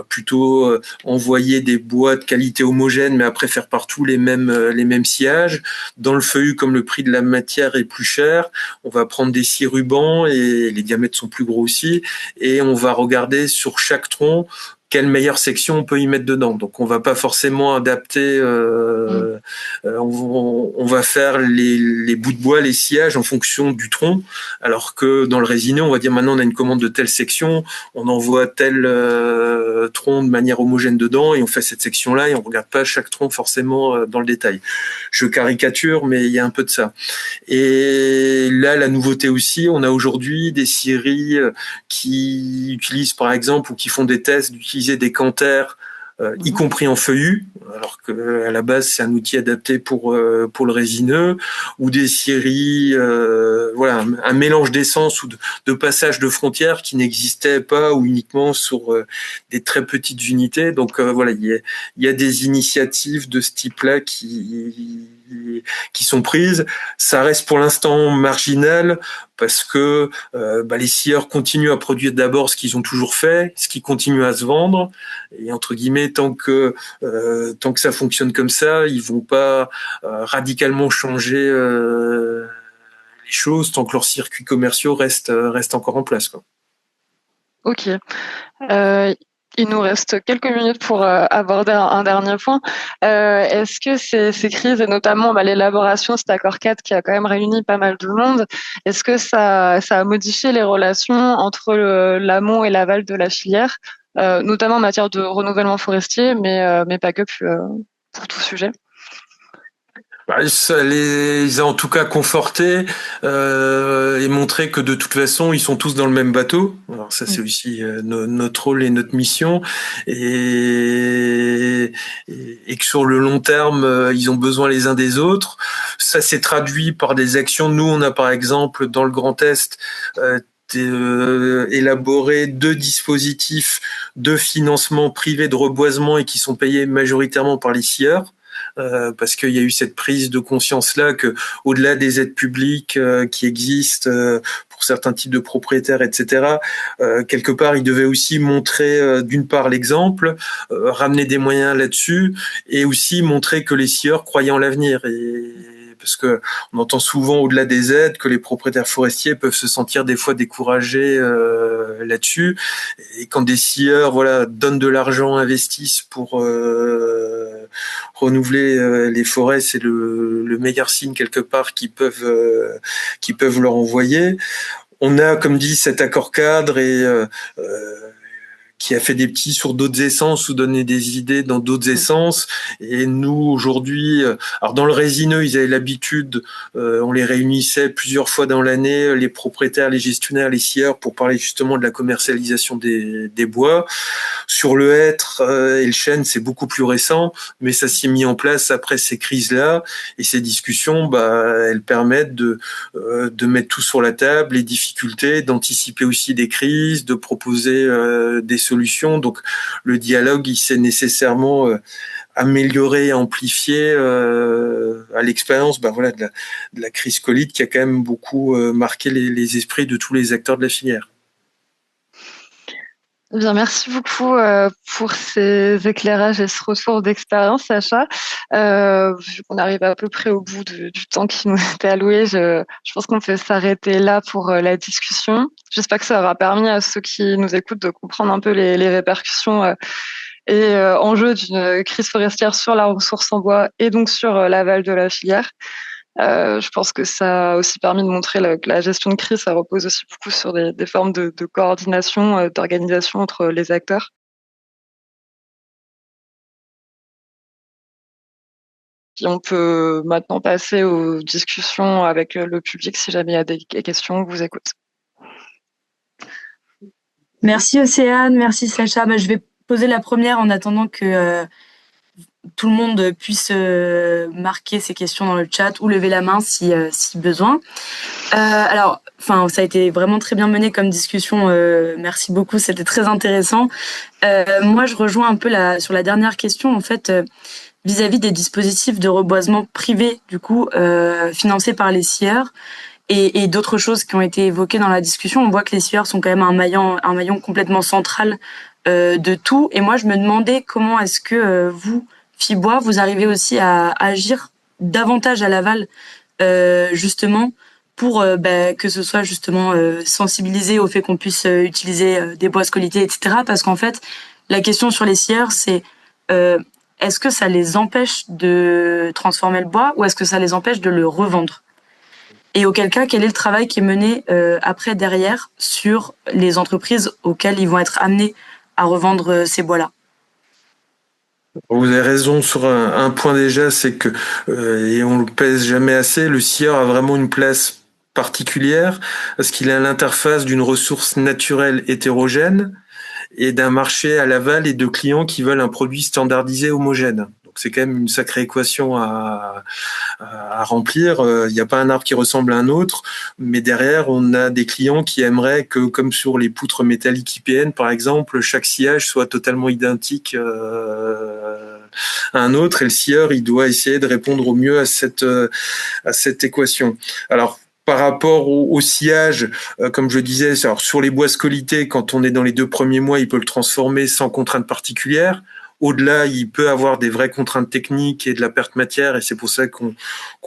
plutôt envoyer des bois de qualité homogène, mais après faire partout les mêmes sciages. Dans le feuillu, comme le prix de la matière est plus cher, on va prendre des scies rubans, et les diamètres sont plus gros aussi, et on va regarder sur chaque tronc quelle meilleure section on peut y mettre dedans. Donc on va pas forcément adapter, on va faire les bouts de bois, les sciages en fonction du tronc, alors que dans le résineux, on va dire maintenant on a une commande de telle section, on envoie tel tronc de manière homogène dedans, et on fait cette section-là, et on regarde pas chaque tronc forcément dans le détail. Je caricature, mais il y a un peu de ça. Et là, la nouveauté aussi, on a aujourd'hui des scieries qui utilisent par exemple, ou qui font des tests d'utiliser des canters, y compris en feuillu, alors que à la base c'est un outil adapté pour le résineux, ou des scieries, un mélange d'essence ou de passage de frontières qui n'existait pas, ou uniquement sur des très petites unités. Donc il y a des initiatives de ce type-là qui sont prises. Ça reste pour l'instant marginal, parce que les scieurs continuent à produire d'abord ce qu'ils ont toujours fait, ce qui continue à se vendre, et entre guillemets, tant que ça fonctionne comme ça, ils vont pas radicalement changer les choses tant que leurs circuits commerciaux restent encore en place, quoi. Ok. Il nous reste quelques minutes pour aborder un dernier point. Est-ce que ces crises, et notamment l'élaboration de cet accord 4 qui a quand même réuni pas mal de monde, est-ce que ça a modifié les relations entre l'amont et l'aval de la filière, notamment en matière de renouvellement forestier, mais pas que, pour tout sujet? Ça les a en tout cas confortés, et montré que de toute façon ils sont tous dans le même bateau. Alors ça, c'est aussi notre rôle et notre mission, et que sur le long terme, ils ont besoin les uns des autres. Ça s'est traduit par des actions. Nous, on a par exemple dans le Grand Est élaboré 2 dispositifs de financement privé de reboisement et qui sont payés majoritairement par les scieurs. Parce qu'il y a eu cette prise de conscience là que, au-delà des aides publiques qui existent pour certains types de propriétaires, etc., quelque part, ils devaient aussi montrer d'une part l'exemple, ramener des moyens là-dessus, et aussi montrer que les scieurs croyaient en l'avenir. Et parce que on entend souvent, au-delà des aides, que les propriétaires forestiers peuvent se sentir des fois découragés là-dessus. Et quand des scieurs, voilà, donnent de l'argent, investissent pour renouveler les forêts, c'est le meilleur signe quelque part qu'ils peuvent leur envoyer. On a, comme dit, cet accord cadre et qui a fait des petits sur d'autres essences ou donné des idées dans d'autres essences. Et nous, aujourd'hui, alors dans le résineux, ils avaient l'habitude, on les réunissait plusieurs fois dans l'année, les propriétaires, les gestionnaires, les scieurs, pour parler justement de la commercialisation des bois. Sur le hêtre et le chêne, c'est beaucoup plus récent, mais ça s'est mis en place après ces crises-là. Et ces discussions, elles permettent de mettre tout sur la table, les difficultés, d'anticiper aussi des crises, de proposer des solutions. Donc le dialogue, il s'est nécessairement amélioré, amplifié à l'expérience de la crise Covid, qui a quand même beaucoup marqué les esprits de tous les acteurs de la filière. Eh bien, merci beaucoup pour ces éclairages et ce retour d'expérience, Sacha. Vu qu'on arrive à peu près au bout du temps qui nous était alloué, je pense qu'on peut s'arrêter là pour la discussion. J'espère que ça aura permis à ceux qui nous écoutent de comprendre un peu les répercussions et enjeux d'une crise forestière sur la ressource en bois et donc sur l'aval de la filière. Je pense que ça a aussi permis de montrer que la gestion de crise, ça repose aussi beaucoup sur des formes de coordination, d'organisation entre les acteurs. Puis on peut maintenant passer aux discussions avec le public si jamais il y a des questions, on vous écoute. Merci Océane, merci Sacha. Je vais poser la première en attendant que tout le monde puisse marquer ses questions dans le chat ou lever la main si besoin. Alors, ça a été vraiment très bien mené comme discussion. Merci beaucoup, c'était très intéressant. Moi, je rejoins un peu sur la dernière question, en fait, vis-à-vis des dispositifs de reboisement privés, du coup, financés par les scieurs et d'autres choses qui ont été évoquées dans la discussion. On voit que les scieurs sont quand même un maillon complètement central de tout. Et moi, je me demandais comment est-ce que vous, Fibois, vous arrivez aussi à agir davantage à l'aval, justement, pour que ce soit justement sensibilisé au fait qu'on puisse utiliser des bois scolités, etc. Parce qu'en fait, la question sur les scieurs, c'est est-ce que ça les empêche de transformer le bois ou est-ce que ça les empêche de le revendre? Et auquel cas, quel est le travail qui est mené après, derrière, sur les entreprises auxquelles ils vont être amenés à revendre ces bois-là? Vous avez raison sur un point déjà, c'est que, et on le pèse jamais assez, le scieur a vraiment une place particulière parce qu'il est à l'interface d'une ressource naturelle hétérogène et d'un marché à l'aval et de clients qui veulent un produit standardisé homogène. Donc c'est quand même une sacrée équation à remplir. Il n'y a pas un arbre qui ressemble à un autre, mais derrière, on a des clients qui aimeraient que, comme sur les poutres métalliques IPN, par exemple, chaque sciage soit totalement identique à un autre, et le scieur, il doit essayer de répondre au mieux à cette équation. Alors, par rapport au sciage, comme je disais, alors sur les bois scolités, quand on est dans les 2 premiers mois, il peut le transformer sans contrainte particulière. Au-delà, il peut avoir des vraies contraintes techniques et de la perte matière, et c'est pour ça qu'on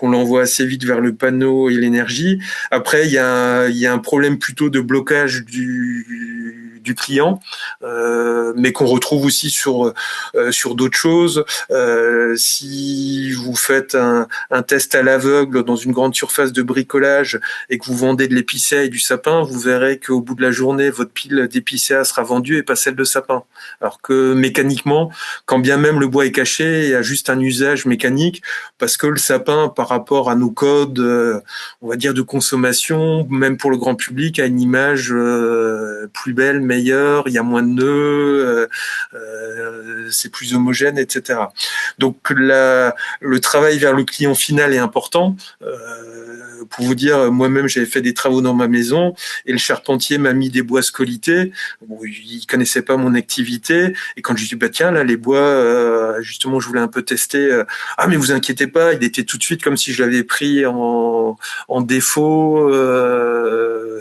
l'envoie assez vite vers le panneau et l'énergie. Après, il y a un problème plutôt de blocage du du client, mais qu'on retrouve aussi sur d'autres choses. Si vous faites un test à l'aveugle dans une grande surface de bricolage et que vous vendez de l'épicéa et du sapin, vous verrez qu'au bout de la journée, votre pile d'épicéa sera vendue et pas celle de sapin. Alors que mécaniquement, quand bien même le bois est caché, il y a juste un usage mécanique, parce que le sapin, par rapport à nos codes, on va dire de consommation, même pour le grand public, a une image plus belle, meilleure, il y a moins de nœuds, c'est plus homogène, etc. Donc le travail vers le client final est important. Pour vous dire, moi-même, j'avais fait des travaux dans ma maison et le charpentier m'a mis des bois scolités. Bon, il connaissait pas mon activité et quand je lui dis bah tiens là les bois, justement, je voulais un peu tester. Ah mais vous inquiétez pas, il était tout de suite comme si je l'avais pris en défaut.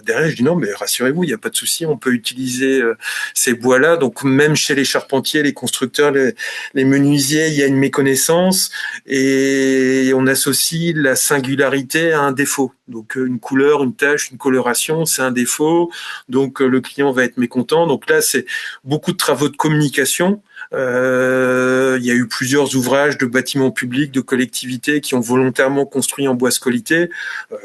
Derrière, je dis non mais rassurez-vous, il n'y a pas de souci, on peut utiliser ces bois-là. Donc même chez les charpentiers, les constructeurs, les menuisiers, il y a une méconnaissance et on associe la singularité à un défaut. Donc une couleur, une tache, une coloration, c'est un défaut. Donc le client va être mécontent. Donc là, c'est beaucoup de travaux de communication. Il y a eu plusieurs ouvrages de bâtiments publics, de collectivités qui ont volontairement construit en bois scolité.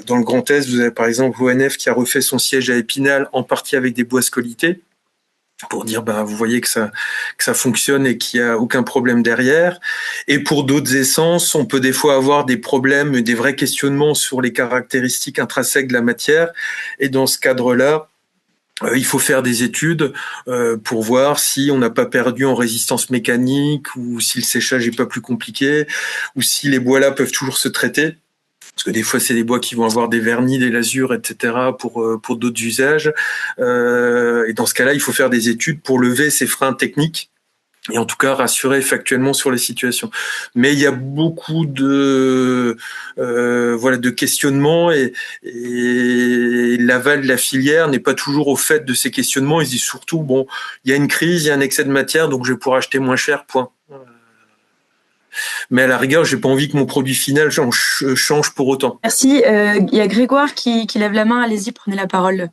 Dans le Grand Est, vous avez par exemple l'ONF qui a refait son siège à Épinal en partie avec des bois scolités, pour dire ben vous voyez que ça fonctionne et qu'il y a aucun problème derrière. Et pour d'autres essences, on peut des fois avoir des problèmes, des vrais questionnements sur les caractéristiques intrinsèques de la matière. Et dans ce cadre-là, il faut faire des études pour voir si on n'a pas perdu en résistance mécanique ou si le séchage est pas plus compliqué ou si les bois là peuvent toujours se traiter. Parce que des fois, c'est des bois qui vont avoir des vernis, des lasures, etc. pour d'autres usages. Et dans ce cas-là, il faut faire des études pour lever ces freins techniques et en tout cas rassurer factuellement sur les situations. Mais il y a beaucoup de de questionnements et l'aval de la filière n'est pas toujours au fait de ces questionnements. Ils se disent surtout bon, il y a une crise, il y a un excès de matière, donc je vais pouvoir acheter moins cher. Point. Mais à la rigueur, j'ai pas envie que mon produit final change pour autant. Merci. Il y a Grégoire qui lève la main. Allez-y, prenez la parole.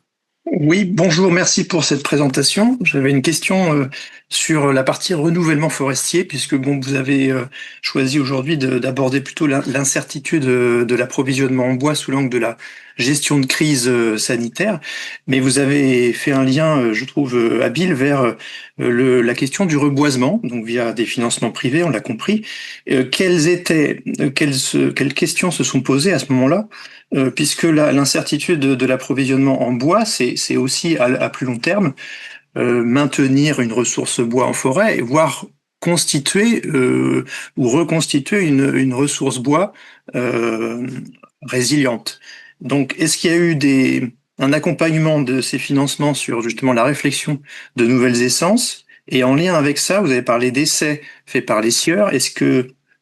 Oui, bonjour, merci pour cette présentation. J'avais une question sur la partie renouvellement forestier, puisque bon, vous avez choisi aujourd'hui d'aborder plutôt l'incertitude de l'approvisionnement en bois sous l'angle de la gestion de crise sanitaire, mais vous avez fait un lien, je trouve, habile vers la question du reboisement, donc via des financements privés, on l'a compris. Quelles questions se sont posées à ce moment-là? Puisque l'incertitude de l'approvisionnement en bois, c'est aussi à plus long terme maintenir une ressource bois en forêt, voire constituer ou reconstituer une ressource bois résiliente. Donc, est-ce qu'il y a eu un accompagnement de ces financements sur justement la réflexion de nouvelles essences? Et en lien avec ça, vous avez parlé d'essais faits par les sieurs.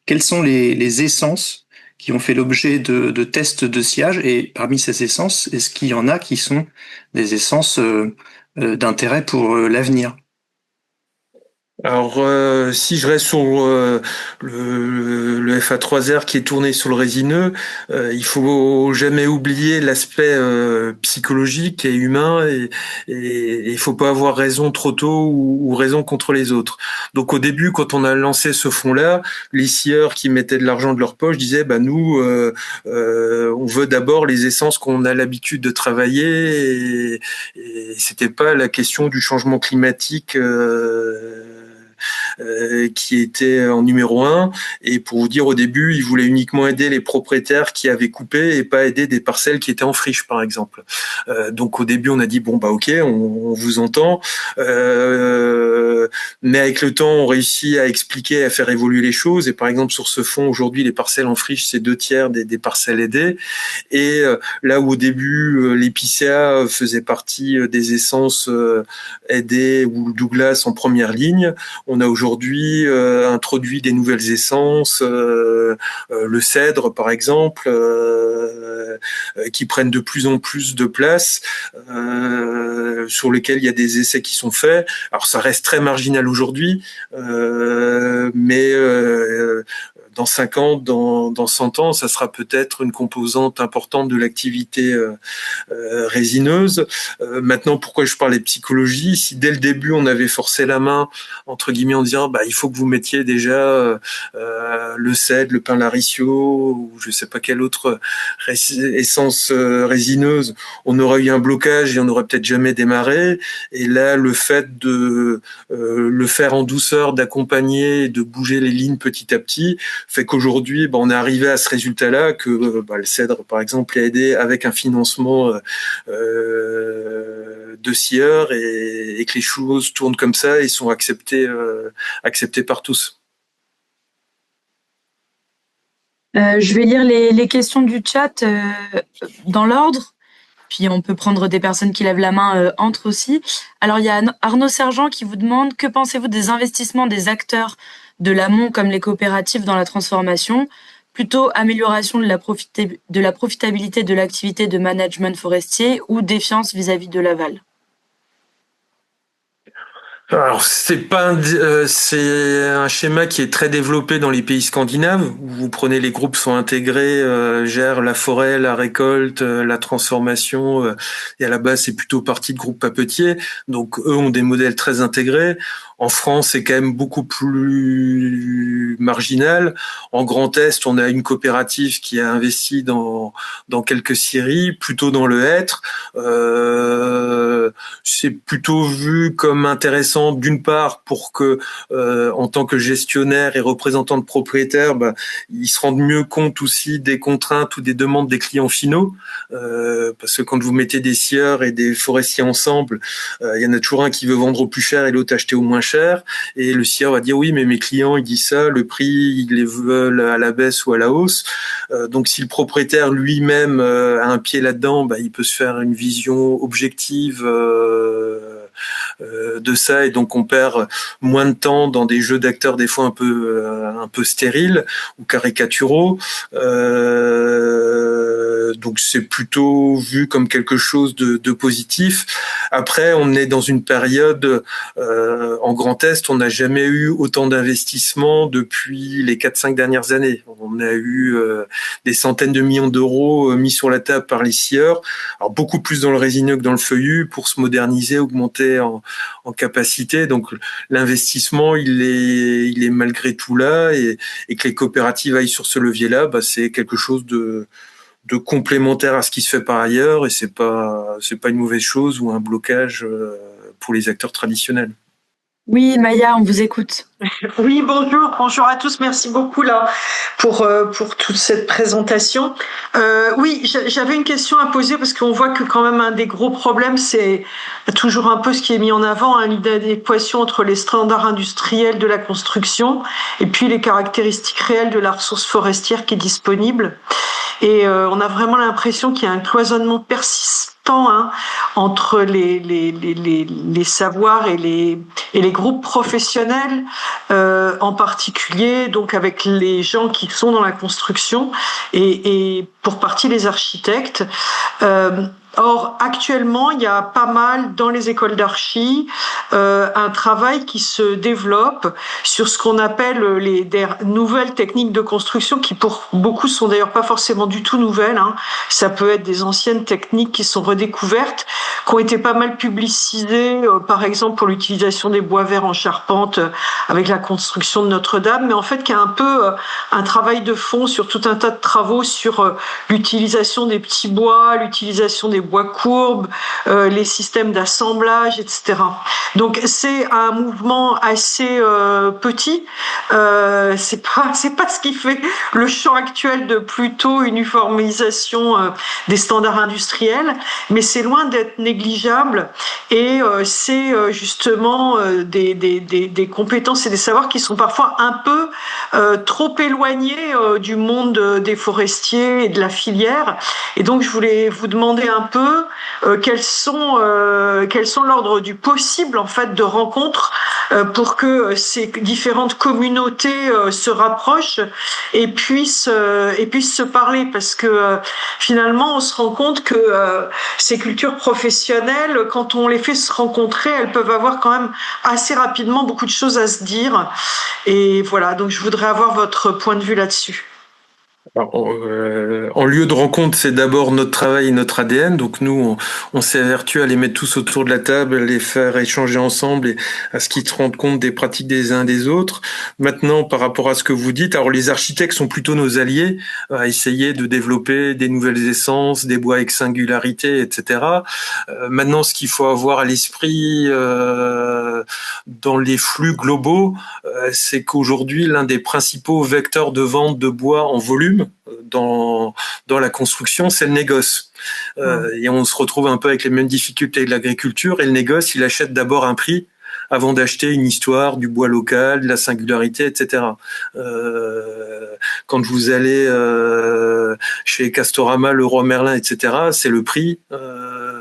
Quelles sont les essences qui ont fait l'objet de tests de sciage, et parmi ces essences, est-ce qu'il y en a qui sont des essences d'intérêt pour l'avenir? Alors, si je reste sur le FA3R qui est tourné sur le résineux, il faut jamais oublier l'aspect psychologique et humain, et il faut pas avoir raison trop tôt ou raison contre les autres. Donc, au début, quand on a lancé ce fonds-là, les scieurs qui mettaient de l'argent de leur poche disaient, bah nous, on veut d'abord les essences qu'on a l'habitude de travailler, et c'était pas la question du changement climatique. Qui était en numéro 1. Et pour vous dire, au début, ils voulaient uniquement aider les propriétaires qui avaient coupé et pas aider des parcelles qui étaient en friche, par exemple. Donc au début, on a dit, bon, bah ok, on vous entend. Mais avec le temps, on réussit à expliquer, à faire évoluer les choses. Et par exemple, sur ce fonds, aujourd'hui, les parcelles en friche, c'est 2/3 des parcelles aidées. Et là où au début, l'épicéa faisait partie des essences aidées ou Douglas en première ligne, on a aujourd'hui introduit des nouvelles essences, le cèdre par exemple, qui prennent de plus en plus de place, sur lesquels il y a des essais qui sont faits. Alors ça reste très marginal aujourd'hui, mais dans 5 ans, dans 100 ans, ça sera peut-être une composante importante de l'activité résineuse. Maintenant, pourquoi je parlais de psychologie? Si dès le début on avait forcé la main entre guillemets en disant il faut que vous mettiez déjà le cèdre, le pin laricio ou je sais pas quelle autre essence résineuse, on aurait eu un blocage et on n'aurait peut-être jamais démarré. Et là, le fait de le faire en douceur, d'accompagner et de bouger les lignes petit à petit fait qu'aujourd'hui on est arrivé à ce résultat-là que le cèdre par exemple a aidé avec un financement de scieurs et que les choses tournent comme ça et sont acceptées par tous. Je vais lire les questions du chat dans l'ordre, puis on peut prendre des personnes qui lèvent la main entre aussi. Alors il y a Arnaud Sergent qui vous demande « Que pensez-vous des investissements des acteurs de l'amont comme les coopératives dans la transformation ? Plutôt amélioration de la profitabilité de l'activité de management forestier ou défiance vis-à-vis de l'aval ?» Alors c'est un schéma qui est très développé dans les pays scandinaves où vous prenez les groupes sont intégrés, gèrent la forêt, la récolte, la transformation et à la base c'est plutôt partie de groupes papetiers, donc eux ont des modèles très intégrés. En France, c'est quand même beaucoup plus marginal. En Grand Est, on a une coopérative qui a investi dans quelques scieries, plutôt dans le hêtre. C'est plutôt vu comme intéressant d'une part pour que, en tant que gestionnaire et représentant de propriétaires, ils se rendent mieux compte aussi des contraintes ou des demandes des clients finaux. Parce que quand vous mettez des scieurs et des forestiers ensemble, il y en a toujours un qui veut vendre au plus cher et l'autre acheter au moins cher, et le scieur va dire oui mais mes clients ils disent ça, le prix ils les veulent à la baisse ou à la hausse, donc si le propriétaire lui-même a un pied là-dedans, il peut se faire une vision objective de ça, et donc on perd moins de temps dans des jeux d'acteurs des fois un peu stériles ou caricaturaux. Donc c'est plutôt vu comme quelque chose de positif. Après, on est dans une période en Grand Est, on n'a jamais eu autant d'investissements depuis les 4-5 dernières années. On a eu des centaines de millions d'euros mis sur la table par les scieurs, alors beaucoup plus dans le résineux que dans le feuillu pour se moderniser, augmenter en capacité. Donc l'investissement, il est malgré tout là, et que les coopératives aillent sur ce levier-là, c'est quelque chose de complémentaire à ce qui se fait par ailleurs, et c'est pas une mauvaise chose ou un blocage pour les acteurs traditionnels. Oui, Maya, on vous écoute. Oui, bonjour à tous. Merci beaucoup là pour toute cette présentation. Oui, j'avais une question à poser parce qu'on voit que quand même un des gros problèmes, c'est toujours un peu ce qui est mis en avant, l'adéquation entre les standards industriels de la construction et puis les caractéristiques réelles de la ressource forestière qui est disponible. Et on a vraiment l'impression qu'il y a un cloisonnement persistant entre les savoirs et les groupes professionnels, en particulier donc avec les gens qui sont dans la construction et pour partie les architectes. Or, actuellement, il y a pas mal dans les écoles d'archi un travail qui se développe sur ce qu'on appelle des nouvelles techniques de construction qui pour beaucoup sont d'ailleurs pas forcément du tout nouvelles. Ça peut être des anciennes techniques qui sont redécouvertes, qui ont été pas mal publicisées, par exemple pour l'utilisation des bois verts en charpente avec la construction de Notre-Dame, mais en fait qui a un peu un travail de fond sur tout un tas de travaux sur l'utilisation des petits bois, l'utilisation des bois courbes, les systèmes d'assemblage, etc. Donc c'est un mouvement assez petit. C'est pas ce qui fait le champ actuel de plutôt uniformisation des standards industriels, mais c'est loin d'être négligeable. Et c'est justement des compétences et des savoirs qui sont parfois un peu trop éloignés du monde des forestiers et de la filière. Et donc je voulais vous demander un peu peu quels sont l'ordre du possible en fait de rencontres pour que ces différentes communautés se rapprochent et puissent se parler, parce que finalement on se rend compte que ces cultures professionnelles, quand on les fait se rencontrer, elles peuvent avoir quand même assez rapidement beaucoup de choses à se dire. Et voilà, donc je voudrais avoir votre point de vue là-dessus. Alors, en lieu de rencontre, c'est d'abord notre travail et notre ADN. Donc nous, on s'évertue à les mettre tous autour de la table, à les faire échanger ensemble et à ce qu'ils se rendent compte des pratiques des uns des autres. Maintenant, par rapport à ce que vous dites, alors les architectes sont plutôt nos alliés à essayer de développer des nouvelles essences, des bois avec singularité, etc. Maintenant, ce qu'il faut avoir à l'esprit dans les flux globaux, c'est qu'aujourd'hui, l'un des principaux vecteurs de vente de bois en volume dans la construction, c'est le négoce. Et on se retrouve un peu avec les mêmes difficultés de l'agriculture. Et le négoce, il achète d'abord un prix avant d'acheter une histoire, du bois local, de la singularité, etc. Quand vous allez chez Castorama, Leroy Merlin, etc., c'est le prix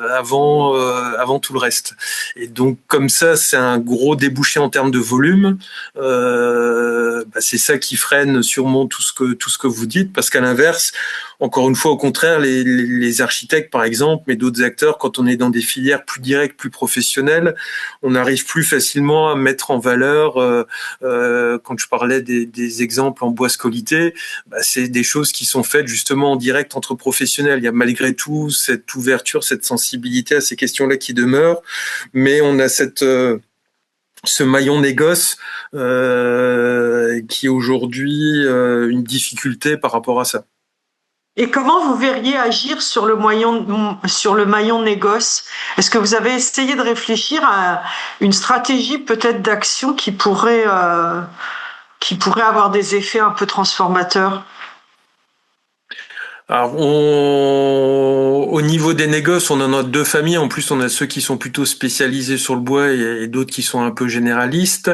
avant tout le reste. Et donc comme ça, c'est un gros débouché en termes de volume. C'est ça qui freine sûrement tout ce que vous dites, parce qu'à l'inverse, encore une fois, au contraire, les architectes, par exemple, mais d'autres acteurs, quand on est dans des filières plus directes, plus professionnelles, on arrive plus facilement à mettre en valeur, quand je parlais des exemples en bois scolité, c'est des choses qui sont faites justement en direct entre professionnels. Il y a malgré tout cette ouverture, cette sensibilité à ces questions-là qui demeurent, mais on a ce maillon négoce qui est aujourd'hui une difficulté par rapport à ça. Et comment vous verriez agir sur le maillon négoce? Est-ce que vous avez essayé de réfléchir à une stratégie peut-être d'action qui pourrait avoir des effets un peu transformateurs? Alors, au niveau des négoces, on en a deux familles. En plus, on a ceux qui sont plutôt spécialisés sur le bois et d'autres qui sont un peu généralistes.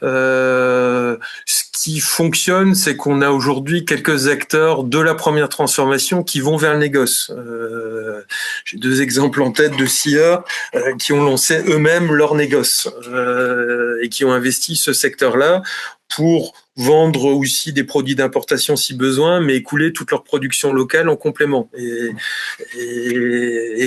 Ce qui fonctionne, c'est qu'on a aujourd'hui quelques acteurs de la première transformation qui vont vers le négoce. J'ai deux exemples en tête de SIA qui ont lancé eux-mêmes leur négoce et qui ont investi ce secteur-là pour vendre aussi des produits d'importation si besoin, mais écouler toute leur production locale en complément. Et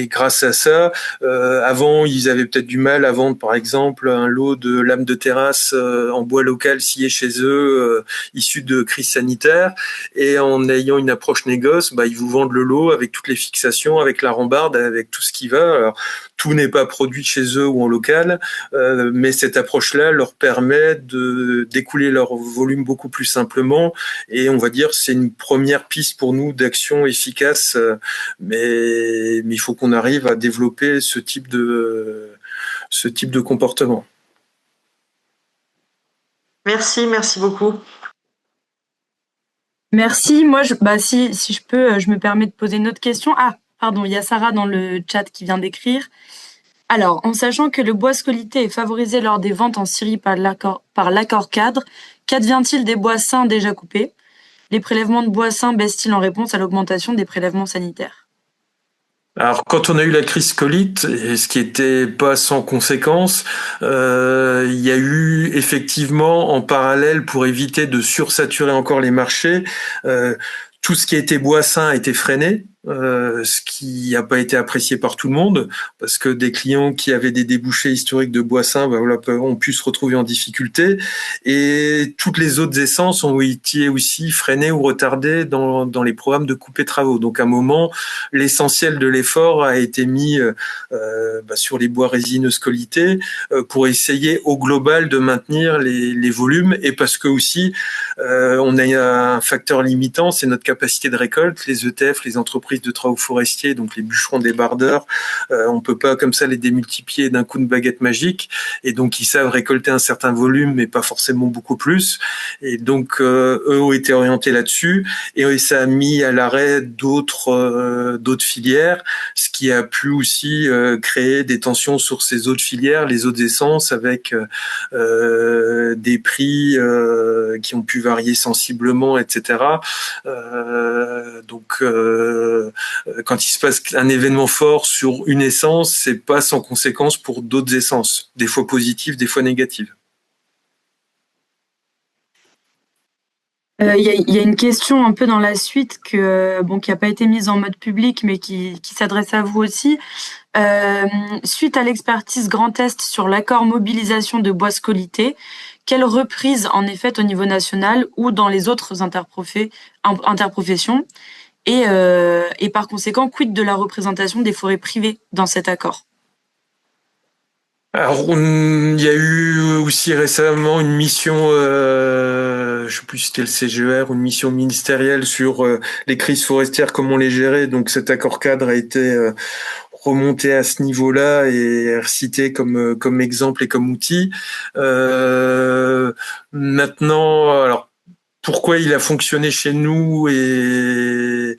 grâce à ça, avant, ils avaient peut-être du mal à vendre, par exemple, un lot de lames de terrasse en bois local scié chez eux, issu de crise sanitaire. Et en ayant une approche négoce, ils vous vendent le lot avec toutes les fixations, avec la rambarde, avec tout ce qui va. Alors, tout n'est pas produit chez eux ou en local, mais cette approche-là leur permet d'écouler leur volume beaucoup plus simplement, et on va dire c'est une première piste pour nous d'action efficace, mais il faut qu'on arrive à développer ce type de comportement. Merci beaucoup. Merci. Moi, si je peux, je me permets de poser une autre question. Ah, pardon, il y a Sarah dans le chat qui vient d'écrire. Alors, en sachant que le bois scolité est favorisé lors des ventes en scierie par l'accord cadre, qu'advient-il des bois sains déjà coupés? Les prélèvements de bois sains baissent-ils en réponse à l'augmentation des prélèvements sanitaires? Alors, quand on a eu la crise scolite, et ce qui était pas sans conséquence, il y a eu effectivement en parallèle, pour éviter de sursaturer encore les marchés, tout ce qui était bois sain a été freiné. Ce qui n'a pas été apprécié par tout le monde, parce que des clients qui avaient des débouchés historiques de bois sain ont pu se retrouver en difficulté, et toutes les autres essences ont été aussi freinées ou retardées dans les programmes de coupés travaux. Donc à un moment, l'essentiel de l'effort a été mis sur les bois résineux scolités pour essayer au global de maintenir les volumes, et parce que aussi on a un facteur limitant, c'est notre capacité de récolte. Les ETF, les entreprises de travaux forestiers, donc les bûcherons débardeurs, on peut pas comme ça les démultiplier d'un coup de baguette magique, et donc ils savent récolter un certain volume mais pas forcément beaucoup plus, et donc eux ont été orientés là-dessus, et ça a mis à l'arrêt d'autres filières, ce qui a pu aussi créer des tensions sur ces autres filières, les autres essences, avec des prix qui ont pu varier sensiblement, etc. Donc, quand il se passe un événement fort sur une essence, c'est pas sans conséquence pour d'autres essences, des fois positives, des fois négatives. Il y a une question un peu dans la suite qui n'a pas été mise en mode public, mais qui s'adresse à vous aussi. Suite à l'expertise Grand Est sur l'accord mobilisation de bois scolyté, quelle reprise en est faite au niveau national ou dans les autres interprofessions et par conséquent, quid de la représentation des forêts privées dans cet accord? Alors, il y a eu aussi récemment une mission, je sais plus si c'était le CGER ou une mission ministérielle sur les crises forestières, comment les gérer. Donc, cet accord cadre a été remonté à ce niveau-là et recité comme exemple et comme outil. Maintenant, alors, pourquoi il a fonctionné chez nous et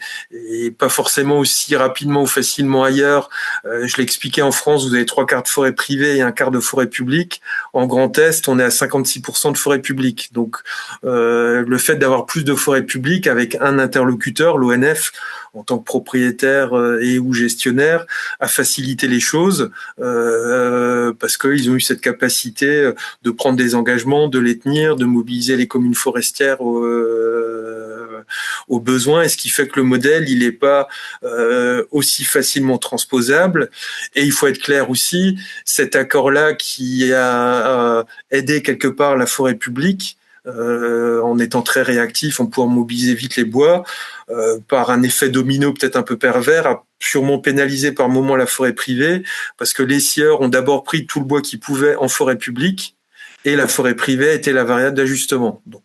pas forcément aussi rapidement ou facilement ailleurs. Je l'ai expliqué, en France, vous avez 3/4 de forêt privée et 1/4 de forêt publique. En Grand Est, on est à 56% de forêt publique. Donc, le fait d'avoir plus de forêt publique avec un interlocuteur, l'ONF, en tant que propriétaire et ou gestionnaire, a facilité les choses parce qu'ils ont eu cette capacité de prendre des engagements, de les tenir, de mobiliser les communes forestières aux besoins, et ce qui fait que le modèle, il n'est pas aussi facilement transposable. Et il faut être clair aussi, cet accord-là qui a aidé quelque part la forêt publique, en étant très réactif, en pouvant mobiliser vite les bois, par un effet domino peut-être un peu pervers, a sûrement pénalisé par moment la forêt privée, parce que les scieurs ont d'abord pris tout le bois qu'ils pouvaient en forêt publique, et la forêt privée était la variable d'ajustement. Donc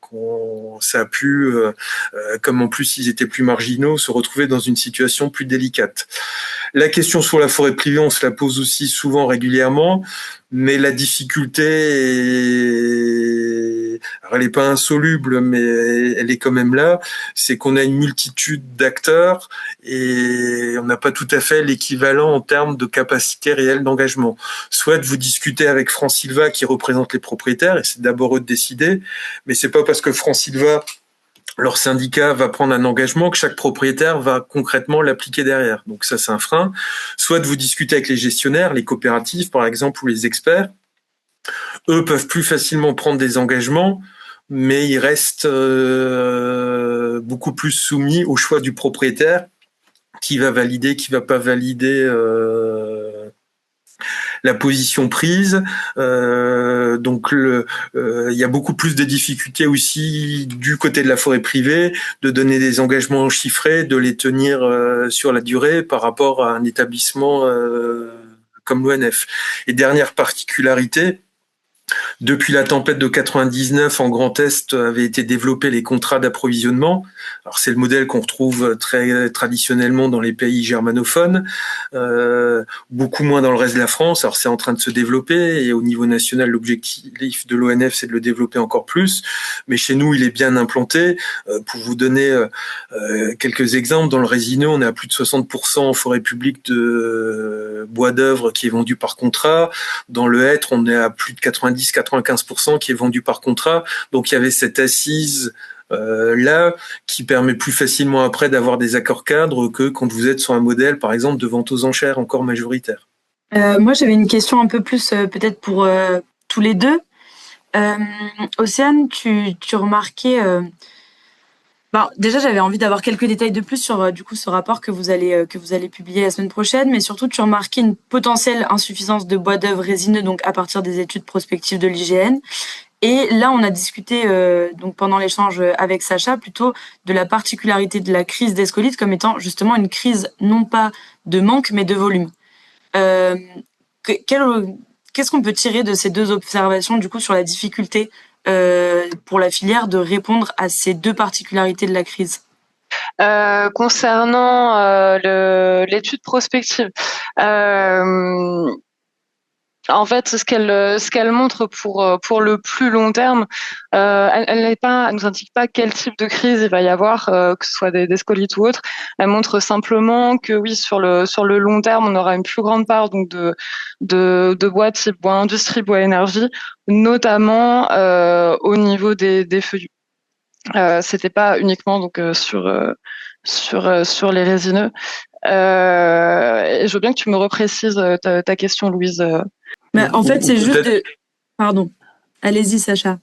ça a pu, comme en plus ils étaient plus marginaux, se retrouver dans une situation plus délicate. La question sur la forêt privée, on se la pose aussi souvent régulièrement, mais la difficulté alors elle n'est pas insoluble, mais elle est quand même là, c'est qu'on a une multitude d'acteurs et on n'a pas tout à fait l'équivalent en termes de capacité réelle d'engagement. Soit vous discutez avec France Sylva qui représente les propriétaires, et c'est d'abord eux de décider, mais c'est pas parce que France Sylva, leur syndicat, va prendre un engagement que chaque propriétaire va concrètement l'appliquer derrière. Donc ça, c'est un frein. Soit vous discutez avec les gestionnaires, les coopératives par exemple, ou les experts. Eux peuvent plus facilement prendre des engagements, mais ils restent beaucoup plus soumis au choix du propriétaire, qui va valider, qui va pas valider la position prise. Donc il y a beaucoup plus de difficultés aussi du côté de la forêt privée de donner des engagements chiffrés, de les tenir sur la durée par rapport à un établissement comme l'ONF. Et dernière particularité, depuis la tempête de 99, en Grand Est avaient été développés les contrats d'approvisionnement. Alors c'est le modèle qu'on retrouve très traditionnellement dans les pays germanophones, beaucoup moins dans le reste de la France. Alors c'est en train de se développer et au niveau national, l'objectif de l'ONF, c'est de le développer encore plus. Mais chez nous, il est bien implanté. Pour vous donner quelques exemples, dans le Résineux, on est à plus de 60% en forêt publique de bois d'œuvre qui est vendu par contrat. Dans le Hêtre, on est à plus de 90-95% qui est vendu par contrat. Donc il y avait cette assise là qui permet plus facilement après d'avoir des accords cadres que quand vous êtes sur un modèle, par exemple, de vente aux enchères encore majoritaire. Moi, j'avais une question un peu plus peut-être pour tous les deux. Océane, tu remarquais... déjà, j'avais envie d'avoir quelques détails de plus sur du coup ce rapport que vous allez publier la semaine prochaine, mais surtout tu remarquais une potentielle insuffisance de bois d'œuvre résineux donc à partir des études prospectives de l'IGN. Et là, on a discuté donc pendant l'échange avec Sacha plutôt de la particularité de la crise des scolytes comme étant justement une crise non pas de manque mais de volume. Qu'est-ce qu'on peut tirer de ces deux observations du coup sur la difficulté pour la filière de répondre à ces deux particularités de la crise? Concernant l'étude prospective, En fait, ce qu'elle montre pour le plus long terme, elle nous indique pas quel type de crise il va y avoir, que ce soit des scolites ou autres. Elle montre simplement que oui, sur le long terme, on aura une plus grande part donc de bois type bois industrie, bois énergie, notamment au niveau des feuillus. C'était pas uniquement donc sur les résineux. Et je veux bien que tu me reprécises ta question, Louise. Mais en fait, c'est juste peut-être- Pardon. Allez-y, Sacha.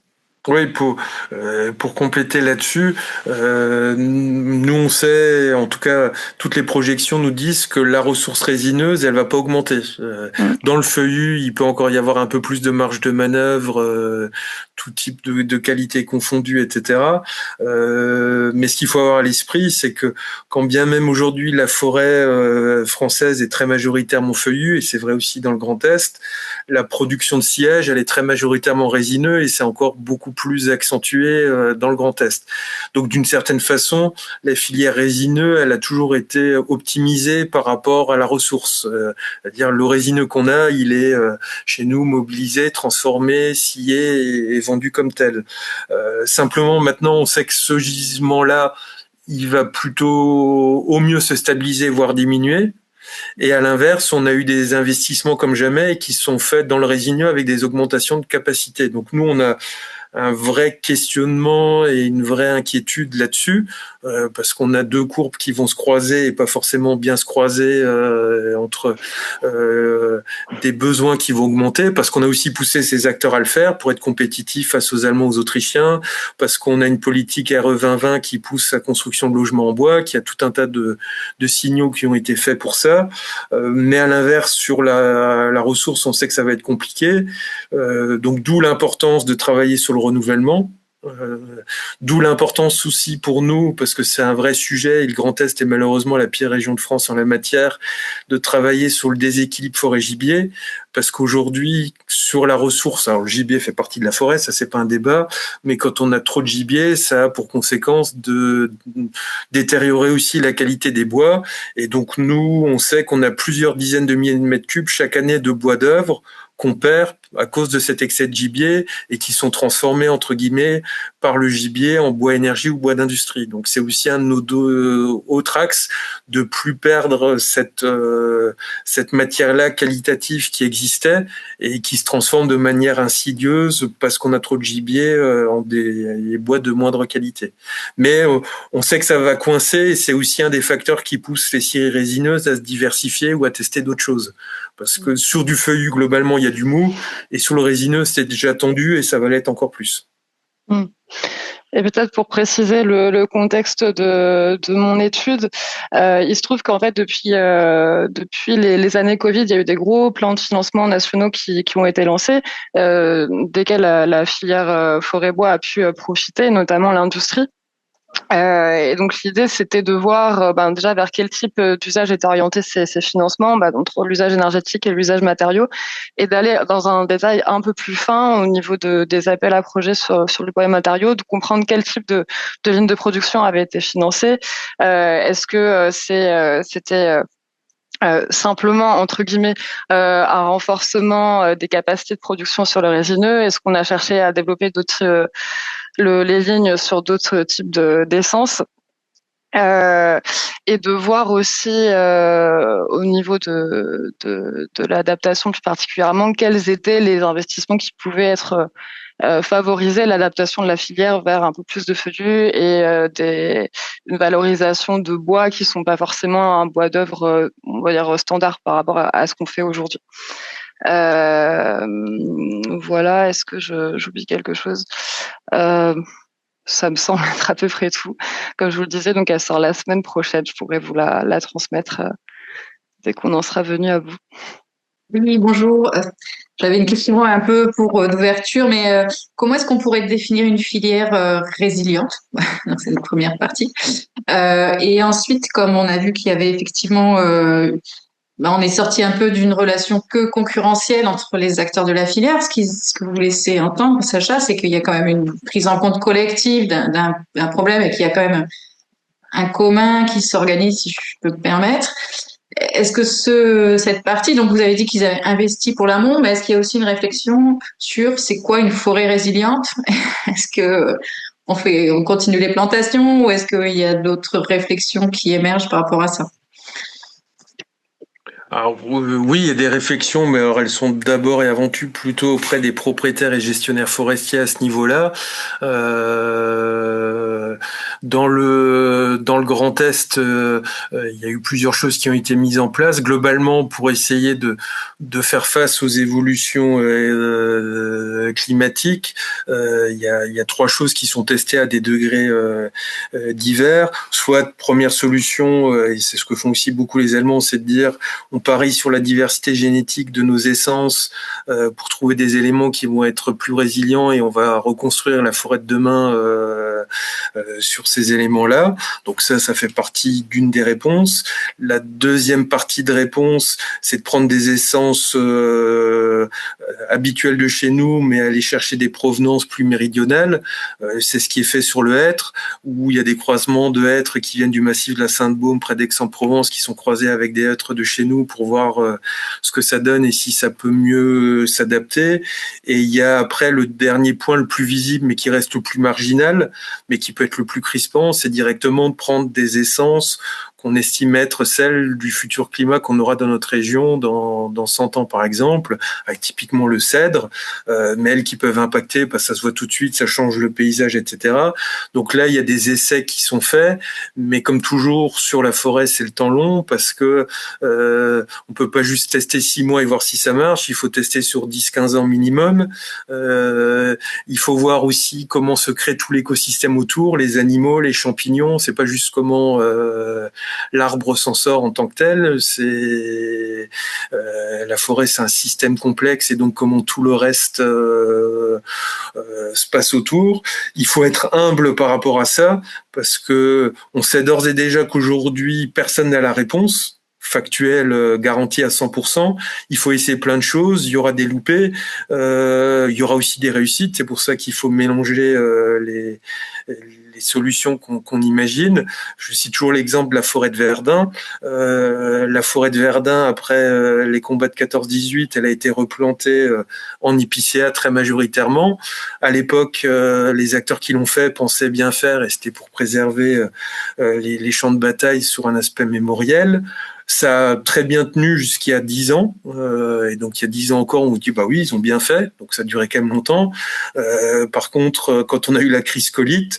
Oui, pour compléter là-dessus, nous on sait, en tout cas, toutes les projections nous disent que la ressource résineuse, elle va pas augmenter. Dans le feuillu, il peut encore y avoir un peu plus de marge de manœuvre, tout type de qualité confondue, etc. Mais ce qu'il faut avoir à l'esprit, c'est que quand bien même aujourd'hui la forêt française est très majoritairement feuillue, et c'est vrai aussi dans le Grand Est, la production de sillage, elle est très majoritairement résineux et c'est encore beaucoup plus accentué dans le Grand Est. Donc d'une certaine façon, la filière résineux, elle a toujours été optimisée par rapport à la ressource. C'est-à-dire le résineux qu'on a, il est chez nous mobilisé, transformé, scié et vendu comme tel. Simplement maintenant, on sait que ce gisement-là, il va plutôt au mieux se stabiliser, voire diminuer. Et à l'inverse, on a eu des investissements comme jamais qui sont faits dans le résineux avec des augmentations de capacité. Donc nous, on a un vrai questionnement et une vraie inquiétude là-dessus, parce qu'on a deux courbes qui vont se croiser et pas forcément bien se croiser entre des besoins qui vont augmenter, parce qu'on a aussi poussé ces acteurs à le faire pour être compétitifs face aux Allemands, aux Autrichiens, parce qu'on a une politique RE 2020 qui pousse la construction de logements en bois, qui a tout un tas de signaux qui ont été faits pour ça. Mais à l'inverse, sur la ressource, on sait que ça va être compliqué. Donc d'où l'importance de travailler sur le renouvellement. D'où l'importance aussi pour nous, parce que c'est un vrai sujet, et le Grand Est est malheureusement la pire région de France en la matière, de travailler sur le déséquilibre forêt-gibier, parce qu'aujourd'hui, sur la ressource, alors le gibier fait partie de la forêt, ça c'est pas un débat, mais quand on a trop de gibier, ça a pour conséquence de détériorer aussi la qualité des bois, et donc nous, on sait qu'on a plusieurs dizaines de milliers de mètres cubes chaque année de bois d'œuvre, qu'on perd à cause de cet excès de gibier et qui sont transformés, entre guillemets, par le gibier en bois énergie ou bois d'industrie. Donc c'est aussi un de nos deux autres axes de plus perdre cette matière-là qualitative qui existait et qui se transforme de manière insidieuse parce qu'on a trop de gibier en des bois de moindre qualité. Mais on sait que ça va coincer et c'est aussi un des facteurs qui pousse les scieries résineuses à se diversifier ou à tester d'autres choses. Parce que sur du feuillu, globalement, il y a du mou, et sur le résineux, c'est déjà tendu, et ça va l'être encore plus. Et peut-être pour préciser le contexte de mon étude, il se trouve qu'en fait depuis les années Covid, il y a eu des gros plans de financement nationaux qui ont été lancés, desquels la filière forêt-bois a pu profiter, notamment l'industrie. Et donc l'idée c'était de voir déjà vers quel type d'usage étaient orientés ces financements, entre l'usage énergétique et l'usage matériaux, et d'aller dans un détail un peu plus fin au niveau des appels à projets sur le bois et matériaux, de comprendre quel type de ligne de production avait été financée. Est-ce que c'était simplement entre guillemets un renforcement des capacités de production sur le résineux? Est-ce qu'on a cherché à développer d'autres les lignes sur d'autres types d'essence, et de voir aussi au niveau de l'adaptation plus particulièrement quels étaient les investissements qui pouvaient être favoriser l'adaptation de la filière vers un peu plus de feuillus et une valorisation de bois qui sont pas forcément un bois d'œuvre on va dire standard par rapport à ce qu'on fait aujourd'hui. Voilà, est-ce que j'oublie quelque chose? Ça me semble être à peu près tout. Comme je vous le disais, donc elle sort la semaine prochaine. Je pourrais vous la transmettre dès qu'on en sera venu à bout. Oui, bonjour. J'avais une question un peu pour d'ouverture, mais comment est-ce qu'on pourrait définir une filière résiliente? Donc, c'est la première partie. Et ensuite, comme on a vu qu'il y avait effectivement, on est sorti un peu d'une relation que concurrentielle entre les acteurs de la filière. Ce que vous laissez entendre, Sacha, c'est qu'il y a quand même une prise en compte collective d'un problème et qu'il y a quand même un commun qui s'organise, si je peux me permettre. est-ce que cette partie, donc vous avez dit qu'ils avaient investi pour l'amont, mais est-ce qu'il y a aussi une réflexion sur c'est quoi une forêt résiliente? Est-ce que on continue les plantations ou est-ce qu'il y a d'autres réflexions qui émergent par rapport à ça? Alors oui, il y a des réflexions, mais alors elles sont d'abord et avant tout plutôt auprès des propriétaires et gestionnaires forestiers à ce niveau-là. Dans le Grand Est, il y a eu plusieurs choses qui ont été mises en place globalement pour essayer de faire face aux évolutions climatiques. Il y a trois choses qui sont testées à des degrés divers. Soit première solution, et c'est ce que font aussi beaucoup les Allemands, c'est de dire on parie sur la diversité génétique de nos essences pour trouver des éléments qui vont être plus résilients et on va reconstruire la forêt de demain sur ces éléments-là. Donc ça fait partie d'une des réponses. La deuxième partie de réponse, c'est de prendre des essences habituelles de chez nous, mais aller chercher des provenances plus méridionales. C'est ce qui est fait sur le hêtre, où il y a des croisements de hêtres qui viennent du massif de la Sainte-Baume près d'Aix-en-Provence, qui sont croisés avec des hêtres de chez nous pour voir ce que ça donne et si ça peut mieux s'adapter. Et il y a après le dernier point le plus visible, mais qui reste le plus marginal, mais qui peut être le plus crispant, c'est directement de prendre des essences qu'on estime être celles du futur climat qu'on aura dans notre région dans 100 ans par exemple, avec typiquement le cèdre, mais elles qui peuvent impacter parce que ça se voit tout de suite, ça change le paysage, etc. Donc là, il y a des essais qui sont faits, mais comme toujours sur la forêt, c'est le temps long parce que on peut pas juste tester 6 mois et voir si ça marche, il faut tester sur 10-15 ans minimum. Il faut voir aussi comment se crée tout l'écosystème autour, les animaux, les champignons, c'est pas juste comment l'arbre s'en sort en tant que tel, c'est la forêt, c'est un système complexe et donc comment tout le reste se passe autour. Il faut être humble par rapport à ça parce que on sait d'ores et déjà qu'aujourd'hui personne n'a la réponse factuelle garantie à 100%. Il faut essayer plein de choses. Il y aura des loupés. Il y aura aussi des réussites. C'est pour ça qu'il faut mélanger les solutions qu'on imagine. Je cite toujours l'exemple de la forêt de Verdun. La forêt de Verdun, après les combats de 14-18, elle a été replantée en épicéa très majoritairement. À l'époque, les acteurs qui l'ont fait pensaient bien faire et c'était pour préserver les champs de bataille sur un aspect mémoriel. Ça a très bien tenu jusqu'il y a 10 ans. Et donc, il y a 10 ans encore, on vous dit, bah oui, ils ont bien fait. Donc, ça durait quand même longtemps. Par contre, quand on a eu la crise Covid,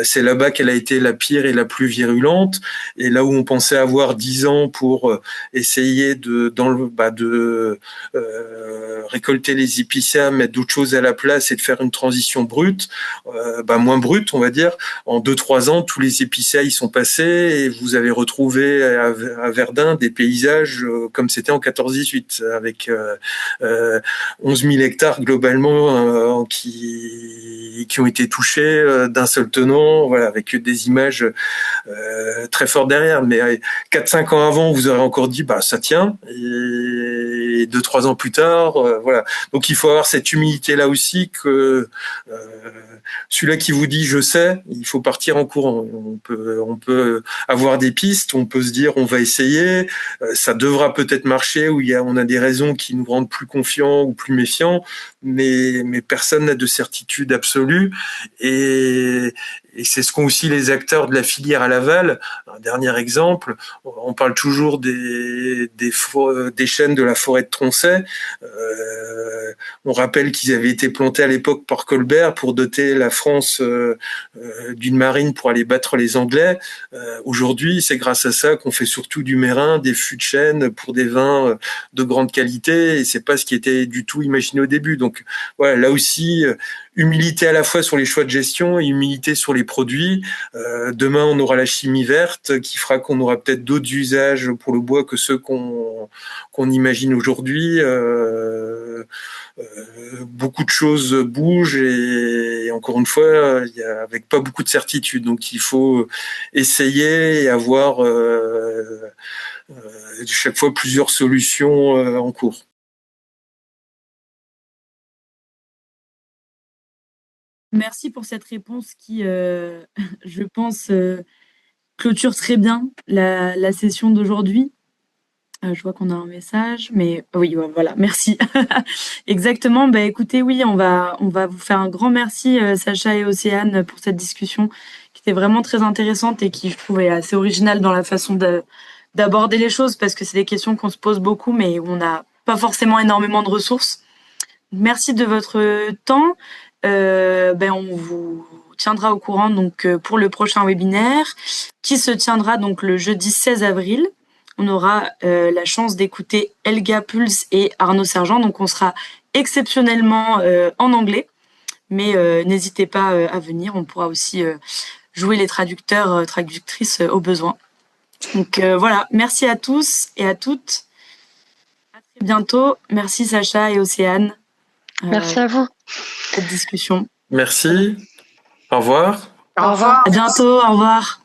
c'est là-bas qu'elle a été la pire et la plus virulente. Et là où on pensait avoir 10 ans pour essayer de récolter les épicéas, mettre d'autres choses à la place et de faire une transition brute, moins brute, on va dire. En 2-3 ans, tous les épicéas y sont passés et vous avez retrouvé à Verdun des paysages comme c'était en 14-18, avec 11 000 hectares globalement qui ont été touchés d'un seul tenant, voilà, avec des images très fortes derrière. Mais 4-5 ans avant, vous aurez encore dit bah ça tient, et 2-3 ans plus tard, voilà. Donc il faut avoir cette humilité là aussi que celui-là qui vous dit je sais, il faut partir en courant. On peut avoir des pistes, on peut se dire on va essayer, ça devra peut-être marcher, ou on a des raisons qui nous rendent plus confiants ou plus méfiants, mais personne n'a de certitude absolue. Et c'est ce qu'ont aussi les acteurs de la filière à l'aval. Un dernier exemple, on parle toujours des chênes de la forêt de Tronchet. On rappelle qu'ils avaient été plantés à l'époque par Colbert pour doter la France d'une marine pour aller battre les Anglais. Aujourd'hui, c'est grâce à ça qu'on fait surtout du mérin, des fûts de chêne pour des vins de grande qualité, et c'est pas ce qui était du tout imaginé au début. Donc voilà, là aussi, humilité à la fois sur les choix de gestion et humilité sur les produits. Demain, on aura la chimie verte qui fera qu'on aura peut-être d'autres usages pour le bois que ceux qu'on imagine aujourd'hui. Beaucoup de choses bougent et encore une fois, avec pas beaucoup de certitude. Donc, il faut essayer et avoir chaque fois plusieurs solutions en cours. Merci pour cette réponse qui, je pense, clôture très bien la session d'aujourd'hui. Je vois qu'on a un message, mais oui, ouais, voilà, merci. Exactement. Bah, écoutez, oui, on va vous faire un grand merci, Sacha et Océane, pour cette discussion qui était vraiment très intéressante et qui, je trouve, est assez originale dans la façon d'aborder les choses parce que c'est des questions qu'on se pose beaucoup, mais où on n'a pas énormément de ressources. Merci de votre temps. On vous tiendra au courant donc pour le prochain webinaire qui se tiendra donc le jeudi 16 avril. On aura la chance d'écouter Elga Pulse et Arnaud Sergent. Donc, on sera exceptionnellement en anglais. Mais n'hésitez pas à venir. On pourra aussi jouer les traducteurs, traductrices au besoin. Donc, voilà. Merci à tous et à toutes. À très bientôt. Merci Sacha et Océane. Merci à vous. Cette discussion. Merci. Au revoir. Au revoir. À bientôt. Au revoir.